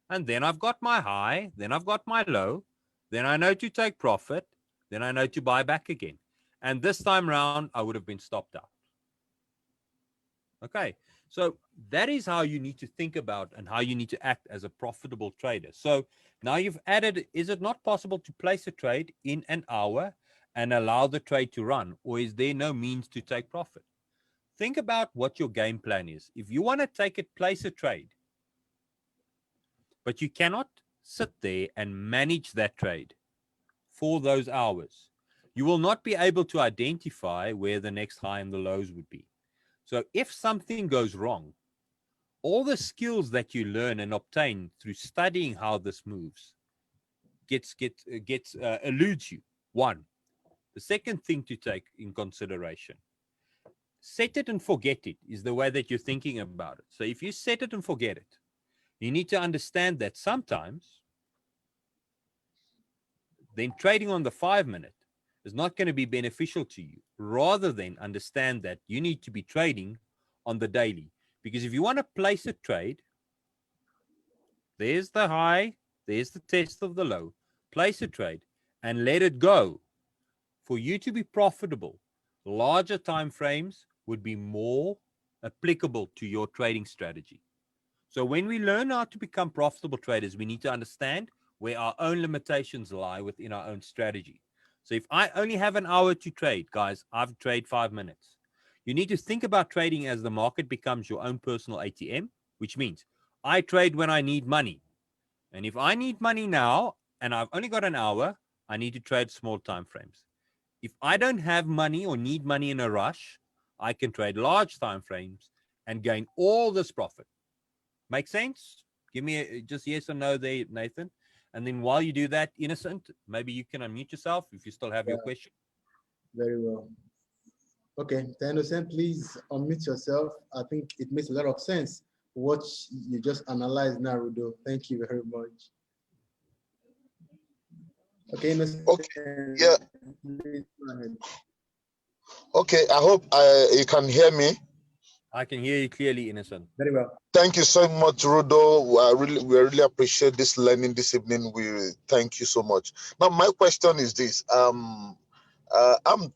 And then I've got my high, then I've got my low. Then I know to take profit. Then I know to buy back again. And this time around, I would have been stopped out. Okay, so that is how you need to think about and how you need to act as a profitable trader. So now you've added, is it not possible to place a trade in an hour and allow the trade to run? Or is there no means to take profit? Think about what your game plan is. If you want to place a trade, but you cannot sit there and manage that trade for those hours, you will not be able to identify where the next high and the lows would be. So if something goes wrong, all the skills that you learn and obtain through studying how this moves eludes you. One. The second thing to take in consideration, set it and forget it is the way that you're thinking about it. So if you set it and forget it, you need to understand that sometimes then trading on the 5 minute is not going to be beneficial to you, rather than understand that you need to be trading on the daily. Because if you want to place a trade, there's the high, there's the test of the low, place a trade and let it go. For you to be profitable, larger time frames would be more applicable to your trading strategy. So when we learn how to become profitable traders, we need to understand where our own limitations lie within our own strategy. So if I only have an hour to trade, guys, I've traded 5 minutes. You need to think about trading as the market becomes your own personal ATM, which means I trade when I need money. And if I need money now and I've only got an hour, I need to trade small time frames. If I don't have money or need money in a rush, I can trade large time frames and gain all this profit. Make sense? Give me just yes or no there, Nathan. And then while you do that, Innocent, maybe you can unmute yourself if you still have your question. Very well. Okay, Innocent, please unmute yourself. I think it makes a lot of sense what you just analyzed now, Rudo. Thank you very much. Okay, Okay, yeah. Okay, I hope you can hear me. I can hear you clearly, Innocent. Very well. Thank you so much, Rudo. We really appreciate this learning this evening. We thank you so much. Now, my question is this. I'm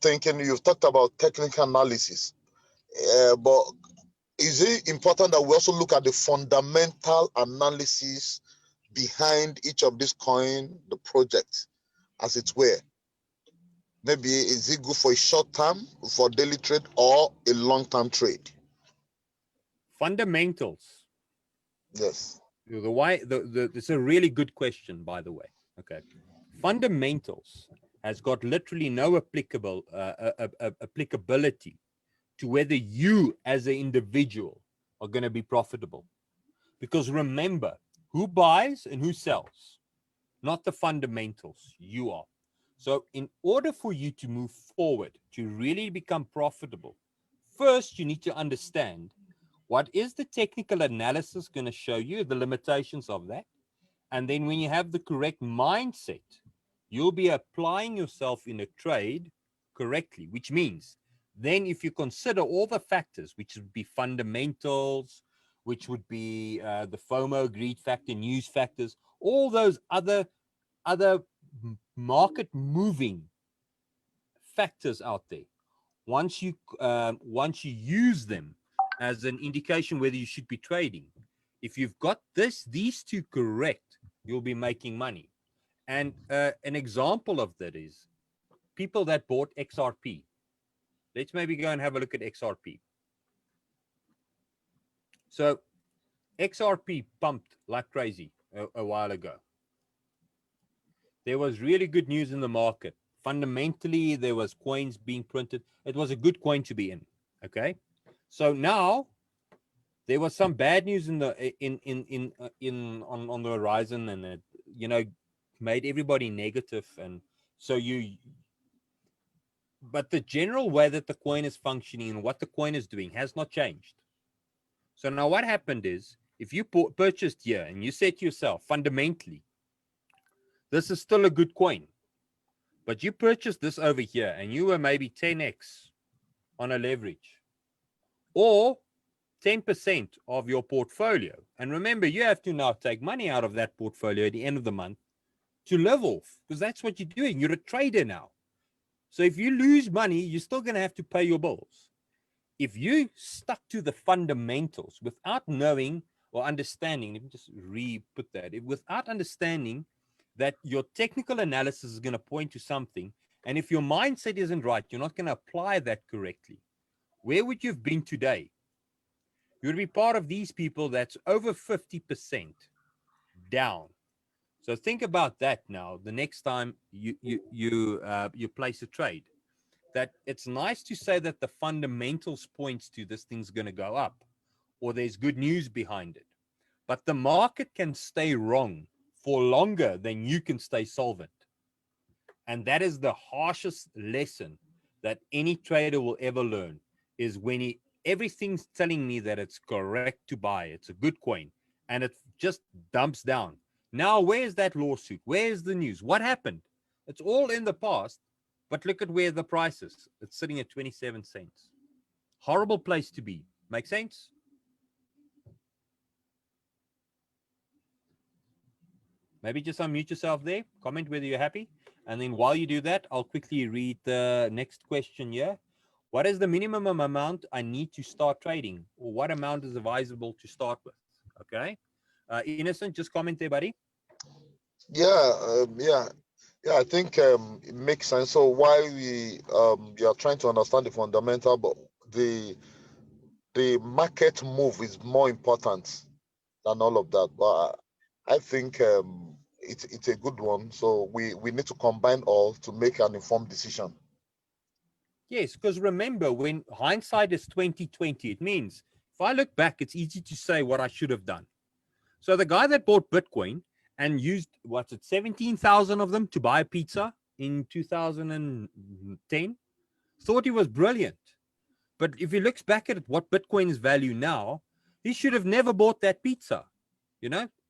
thinking you've talked about technical analysis, but is it important that we also look at the fundamental analysis behind each of these coin, the project, as it were? Maybe is it good for a short term, for daily trade, or a long term trade? Fundamentals. Yes. It's a really good question, by the way. Okay. Fundamentals has got literally no applicability to whether you as an individual are going to be profitable. Because remember, who buys and who sells? Not the fundamentals, you are. So in order for you to move forward, to really become profitable, first you need to understand what is the technical analysis going to show you, the limitations of that. And then when you have the correct mindset, you'll be applying yourself in a trade correctly, which means then if you consider all the factors, which would be fundamentals, which would be the FOMO, greed factor, news factors, all those other market moving factors out there, once you use them as an indication whether you should be trading, if you've got these two correct, you'll be making money. And an example of that is people that bought XRP. Let's maybe go and have a look at XRP. So XRP pumped like crazy a while ago. There was really good news in the market. Fundamentally, there was coins being printed. It was a good coin to be in. Okay. So now there was some bad news on the horizon, and it, made everybody negative. And so but the general way that the coin is functioning and what the coin is doing has not changed. So now what happened is, if you purchased here and you said to yourself, fundamentally, this is still a good coin, but you purchased this over here and you were maybe 10x on a leverage, or 10% of your portfolio. And remember, you have to now take money out of that portfolio at the end of the month to live off, because that's what you're doing. You're a trader now. So if you lose money, you're still going to have to pay your bills. If you stuck to the fundamentals without knowing or understanding, let me just re-put that, without understanding that your technical analysis is going to point to something, and if your mindset isn't right, you're not going to apply that correctly, where would you have been today? You would be part of these people that's over 50% down. So think about that now. The next time you place a trade, that it's nice to say that the fundamentals points to this thing's going to go up, or there's good news behind it. But the market can stay wrong for longer than you can stay solvent. And that is the harshest lesson that any trader will ever learn, is when everything's telling me that it's correct to buy, it's a good coin, and it just dumps down. Now, where's that lawsuit? Where's the news? What happened? It's all in the past, but look at where the price is. It's sitting at 27 cents. Horrible place to be. Make sense? Maybe just unmute yourself there, comment whether you're happy. And then while you do that, I'll quickly read the next question here. What is the minimum amount I need to start trading? Or what amount is advisable to start with? Okay. Innocent, just comment there, buddy. Yeah, I think it makes sense. So while we are trying to understand the fundamental, but the market move is more important than all of that. But I think it's a good one. So we need to combine all to make an informed decision. Yes, because remember, when hindsight is 2020, it means if I look back, it's easy to say what I should have done. So the guy that bought Bitcoin and used, 17,000 of them to buy a pizza in 2010, thought he was brilliant. But if he looks back at what Bitcoin is value now, he should have never bought that pizza,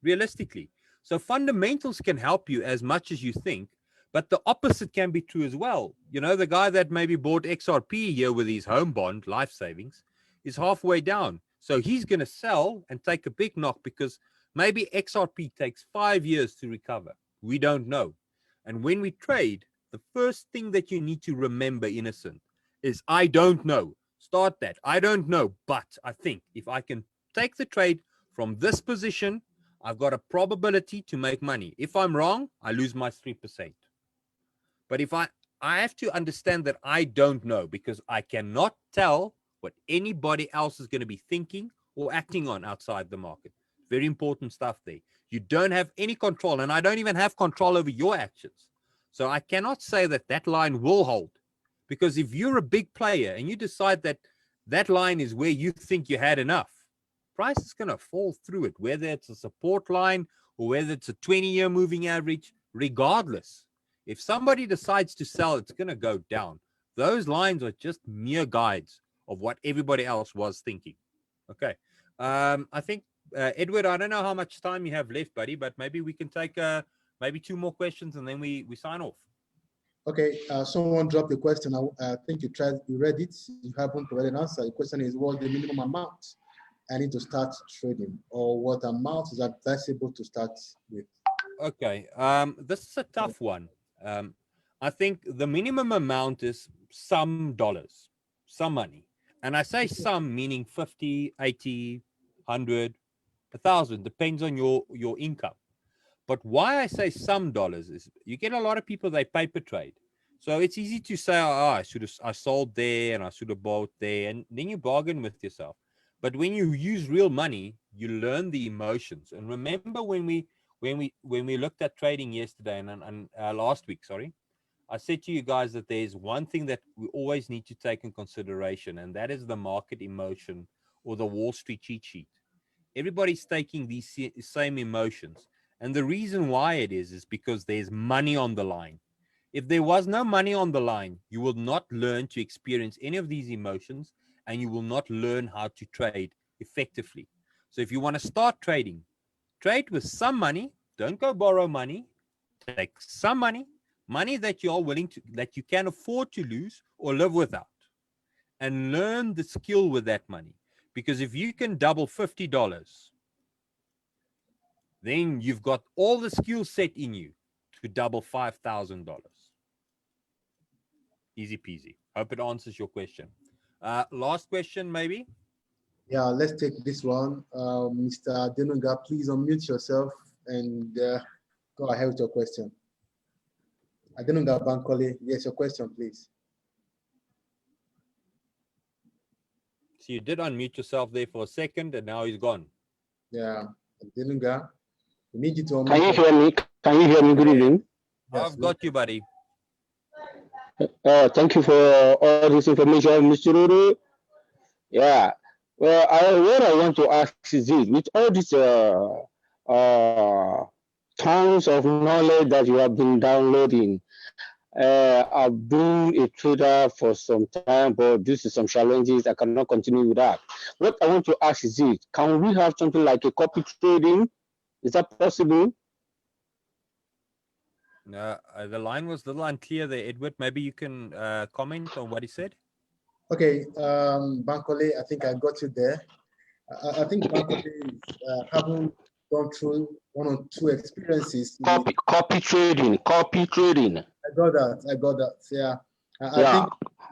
realistically. So fundamentals can help you as much as you think, But the opposite can be true as well. You know, the guy that maybe bought XRP here with his home bond, life savings, is halfway down. So he's going to sell and take a big knock because maybe XRP takes 5 years to recover. We don't know. And when we trade, the first thing that you need to remember, innocent, is I don't know. Start that. I don't know, but I think if I can take the trade from this position, I've got a probability to make money. If I'm wrong, I lose my 3%. But if I have to understand that I don't know because I cannot tell what anybody else is going to be thinking or acting on outside the market. Very important stuff there. You don't have any control, and I don't even have control over your actions. So I cannot say that that line will hold, because if you're a big player and you decide that that line is where you think you had enough, price is going to fall through it, whether it's a support line or whether it's a 20-year moving average. Regardless, if somebody decides to sell, it's going to go down. Those lines are just mere guides of what everybody else was thinking. Okay. I think, Edward, I don't know how much time you have left, buddy, but maybe we can take maybe 2 more questions and then we sign off. Okay, someone dropped the question. I think you read it. You haven't provided an answer. The question is, what the minimum amount I need to start trading, or what amount is advisable to start with? Okay, this is a tough one. I think the minimum amount is some dollars, some money. And I say some, meaning 50, 80, 100, 1,000, depends on your income. But why I say some dollars is you get a lot of people, they paper trade. So it's easy to say, oh, I sold there and I should have bought there. And then you bargain with yourself. But when you use real money, you learn the emotions. And remember when we looked at trading yesterday and last week, sorry, I said to you guys that there's one thing that we always need to take in consideration, and that is the market emotion or the Wall Street cheat sheet. Everybody's taking these same emotions. And the reason why it is because there's money on the line. If there was no money on the line, you will not learn to experience any of these emotions, and you will not learn how to trade effectively. So if you want to start trading, trade with some money. Don't go borrow money. Take some money, money that you are willing to, that you can afford to lose or live without, and learn the skill with that money. Because if you can double $50, then you've got all the skill set in you to double $5,000. Easy peasy. Hope it answers your question. Last question, maybe? Yeah, let's take this one. Mr. Denunga, please unmute yourself and go ahead with your question. Adenunga Bankole, yes, your question, please. So you did unmute yourself there for a second, and now he's gone. Yeah, Adenunga, we need you to unmute. Can you hear me? Can you hear me? Good evening. I've got you, buddy. Thank you for all this information, Mr. Rudo. Yeah. Well, what I want to ask is this: with all these tons of knowledge that you have been downloading, I've been a trader for some time, but due to some challenges, I cannot continue with that. What I want to ask is this: can we have something like a copy trading? Is that possible? No, the line was a little unclear there, Edward. Maybe you can comment on what he said. Okay, Bankole, I think I got you there. I think Bankole haven't gone through 1 or 2 experiences. Copy trading. I got that. Yeah. I think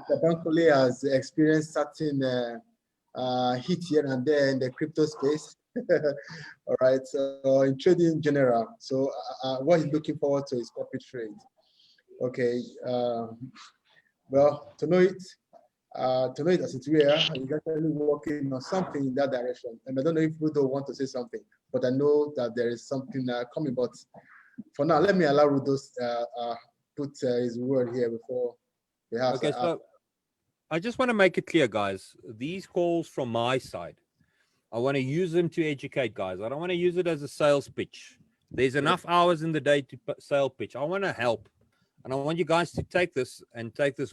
the Bankole has experienced certain hit here and there in the crypto space. All right. So in trading in general, so what he's looking forward to is copy trade. Okay. Well, to know it as it were, he's actually working on something in that direction. And I don't know if Rudo want to say something, but I know that there is something coming. But for now, let me allow Rudo put his word here before we have. Okay, so I just want to make it clear, guys. These calls from my side, I want to use them to educate guys. I don't want to use it as a sales pitch. There's enough hours in the day to sale pitch. I want to help. And I want you guys to take this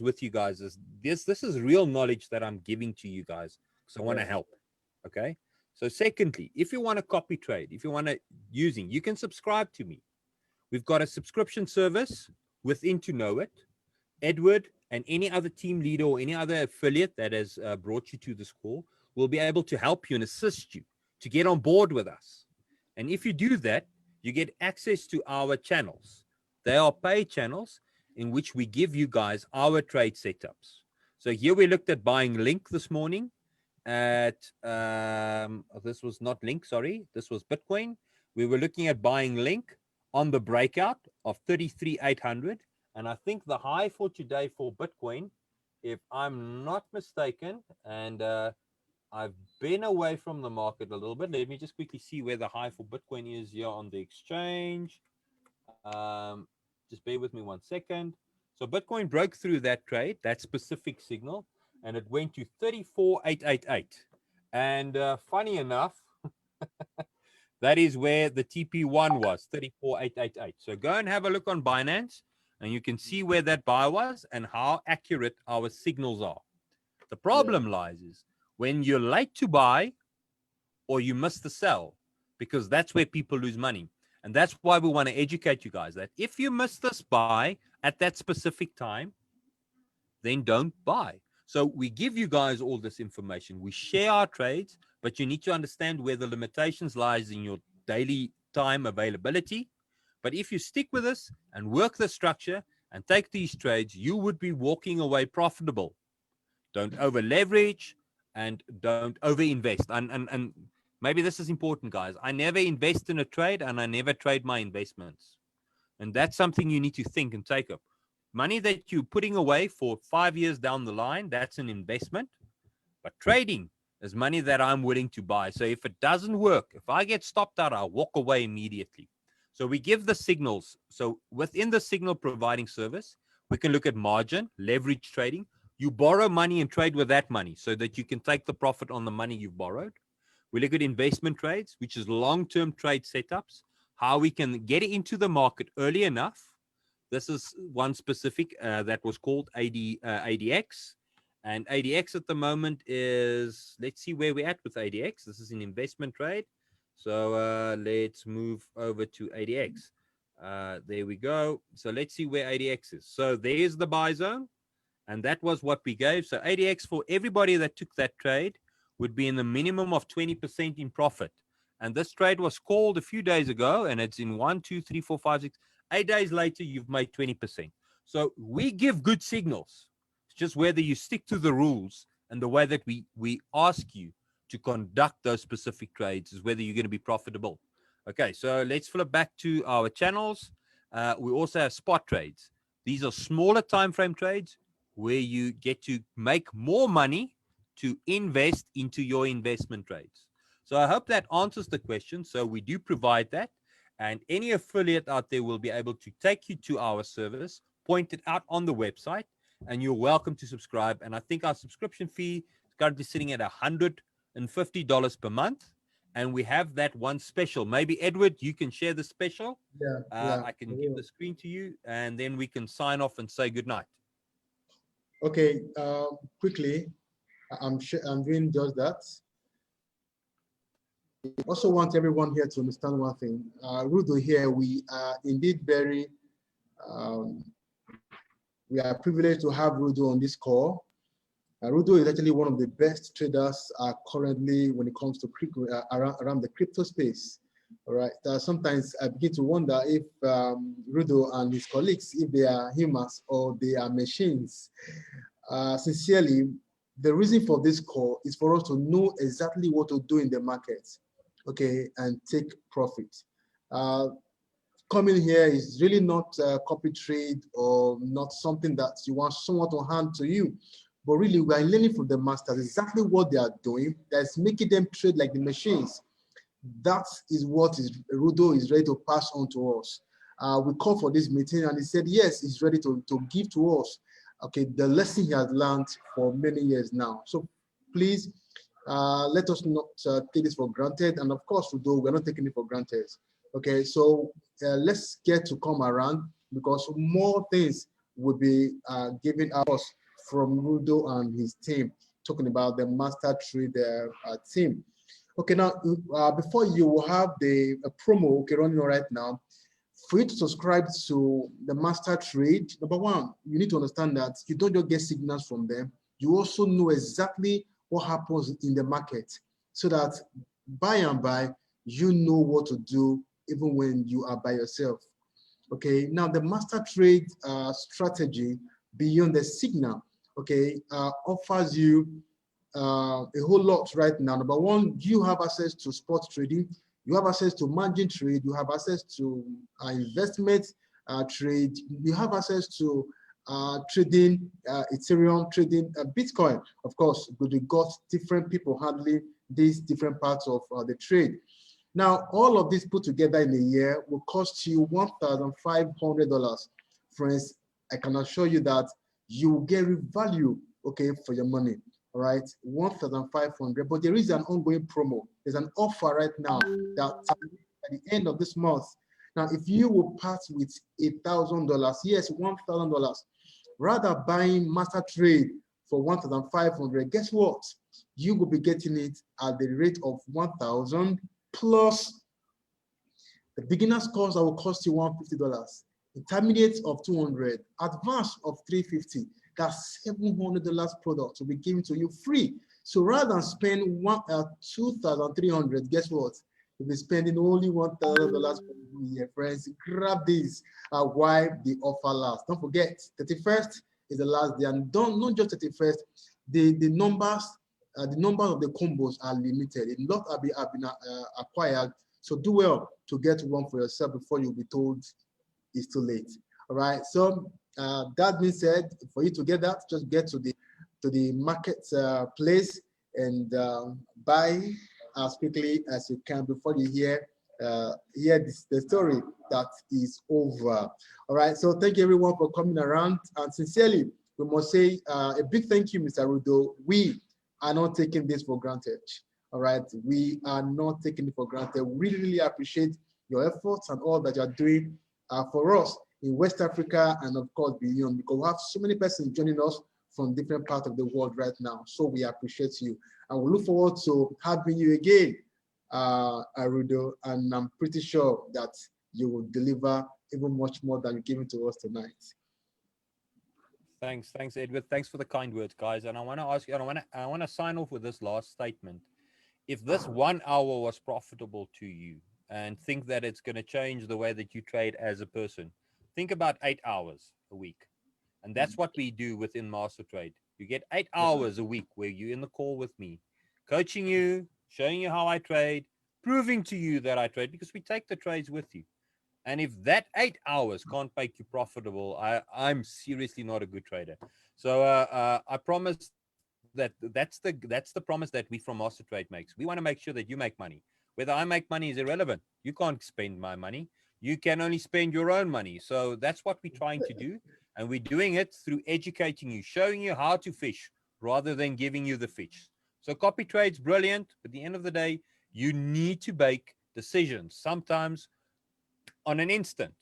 with you guys. This is real knowledge that I'm giving to you guys. So I want to help. Okay. So secondly, if you want to copy trade, if you want to you can subscribe to me. We've got a subscription service within to know it. Edward and any other team leader or any other affiliate that has brought you to this call will be able to help you and assist you to get on board with us. And if you do that, you get access to our channels. They are paid channels in which we give you guys our trade setups. So here we looked at buying Link this morning at, this was not Link, sorry, this was Bitcoin. We were looking at buying Link on the breakout of 33,800. And I think the high for today for Bitcoin, if I'm not mistaken, and I've been away from the market a little bit. Let me just quickly see where the high for Bitcoin is here on the exchange. Just bear with me 1 second. So Bitcoin broke through that trade, that specific signal, and it went to 34,888. And funny enough, that is where the TP1 was, 34,888. So go and have a look on Binance, and you can see where that buy was and how accurate our signals are. The problem lies is when you're late to buy or you miss the sell, because that's where people lose money. And that's why we want to educate you guys that if you miss this buy at that specific time, then don't buy. So we give you guys all this information. We share our trades, but you need to understand where the limitations lies in your daily time availability. But if you stick with us and work the structure and take these trades, you would be walking away profitable. Don't over leverage and don't over invest. And maybe this is important, guys. I never invest in a trade and I never trade my investments. And that's something you need to think and take up. Money that you're putting away for 5 years down the line, that's an investment. But trading is money that I'm willing to buy. So if it doesn't work, if I get stopped out, I'll walk away immediately. So we give the signals. So within the signal providing service, we can look at margin, leverage trading. You borrow money and trade with that money so that you can take the profit on the money you've borrowed. We look at investment trades, which is long-term trade setups, how we can get into the market early enough. This is one specific that was called ADX. And ADX at the moment is, let's see where we're at with ADX. This is an investment trade. So let's move over to ADX. There we go. So let's see where ADX is. So there's the buy zone. And that was what we gave. So ADX for everybody that took that trade would be in the minimum of 20% in profit. And this trade was called a few days ago, and it's in 1, 2, 3, 4, 5, 6, 8 days later, you've made 20%. So we give good signals. It's just whether you stick to the rules and the way that we ask you to conduct those specific trades is whether you're going to be profitable. Okay, so let's flip back to our channels. We also have spot trades. These are smaller time frame trades where you get to make more money to invest into your investment trades. So I hope that answers the question. So we do provide that, and any affiliate out there will be able to take you to our service, point it out on the website, and you're welcome to subscribe. And I think our subscription fee is currently sitting at $150 per month. And we have that one special. Maybe Edward, you can share the special. I can give the screen to you, and then we can sign off and say goodnight. Okay, quickly, I'm doing just that. I also want everyone here to understand one thing. Rudo here, we are indeed very, we are privileged to have Rudo on this call. Rudo is actually one of the best traders currently when it comes to around the crypto space. All right. Sometimes I begin to wonder if Rudo and his colleagues, if they are humans or they are machines. Sincerely, the reason for this call is for us to know exactly what to do in the market, okay, and take profit. Coming here is really not a copy trade or not something that you want someone to hand to you, but really we are learning from the masters exactly what they are doing that's making them trade like the machines. That is what Rudo is ready to pass on to us. We called for this meeting and he said, yes, he's ready to give to us, okay, the lesson he has learned for many years now. So please let us not take this for granted. And of course, Rudo, we're not taking it for granted. Okay, so let's get to come around because more things will be given us from Rudo and his team, talking about the master trade team. Okay, now before you will have the promo running right now for you to subscribe to the master trade, number one, you need to understand that you don't just get signals from them. You also know exactly what happens in the market, so that by and by, you know what to do even when you are by yourself. Okay, now the master trade strategy beyond the signal, okay, offers you a whole lot right now. Number one, you have access to spot trading, you have access to margin trade, you have access to investment trade, you have access to trading Ethereum, trading Bitcoin. Of course, but you got different people handling these different parts of the trade. Now, all of this put together in a year will cost you $1,500. Friends, I can assure you that you will get value, okay, for your money. All right, 1,500. But there is an ongoing promo. There's an offer right now that at the end of this month. Now, if you will part with $1,000, yes, $1,000, rather buying master trade for 1,500, guess what? You will be getting it at the rate of 1,000 plus the beginner's course that will cost you $150, intermediate of $200, advanced of $350. That's $700 product will be given to you free. So rather than spend $2,300, guess what? You'll be spending only $1,000 for the year. Friends, grab these while the offer lasts. Don't forget, 31st is the last day, and not just 31st. The numbers of the combos are limited. A lot have been acquired. So do well to get one for yourself before you'll be told it's too late. All right. So that being said, for you to get that, just get to the market place and buy as quickly as you can before you hear the story that is over. All right. So thank you everyone for coming around, and sincerely, we must say a big thank you, Mr. Rudo. We are not taking this for granted. All right, we are not taking it for granted. We really appreciate your efforts and all that you're doing for us in West Africa and of course beyond, because we have so many persons joining us from different parts of the world right now. So we appreciate you, and we look forward to having you again, Rudo, and I'm pretty sure that you will deliver even much more than you're giving to us tonight. Thanks, Edward. Thanks for the kind words, guys. And I want to ask you, I want to sign off with this last statement. If this 1 hour was profitable to you, and think that it's going to change the way that you trade as a person, think about 8 hours a week. And that's what we do within Master Trade. You get 8 hours a week where you're in the call with me, coaching you, showing you how I trade, proving to you that I trade, because we take the trades with you. And if that 8 hours can't make you profitable, I'm seriously not a good trader. So I promise that's the promise that we from Master Trade makes. We want to make sure that you make money. Whether I make money is irrelevant. You can't spend my money. You can only spend your own money. So that's what we're trying to do. And we're doing it through educating you, showing you how to fish rather than giving you the fish. So copy trade's brilliant. But at the end of the day, you need to make decisions, sometimes on an instant.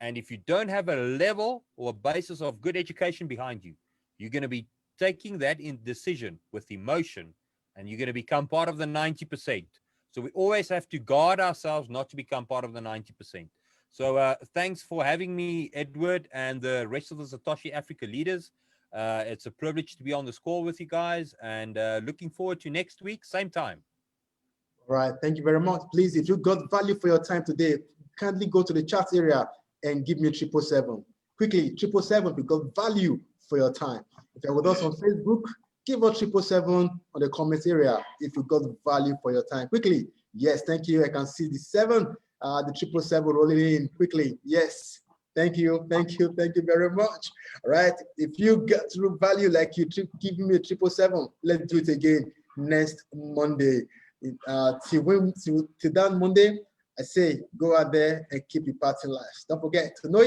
And if you don't have a level or a basis of good education behind you, you're going to be taking that in decision with emotion, and you're going to become part of the 90%. So we always have to guard ourselves not to become part of the 90%. So thanks for having me, Edward, and the rest of the Satoshi Africa leaders. It's a privilege to be on this call with you guys, and looking forward to next week, same time. All right, thank you very much. Please, if you got value for your time today, kindly go to the chat area and give me 777. Quickly, 777, we got value for your time. If you're with us on Facebook, give us 777 on the comments area if you got value for your time. Quickly, yes, thank you. I can see the 777 rolling in quickly. Yes, thank you very much. All right, if you get through value like you give me 777, let's do it again next Monday. Till that Monday, I say go out there and keep your party life. Don't forget to know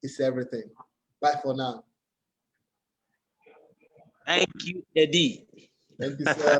it's everything. Bye for now. Thank you, Eddie. Thank you, sir.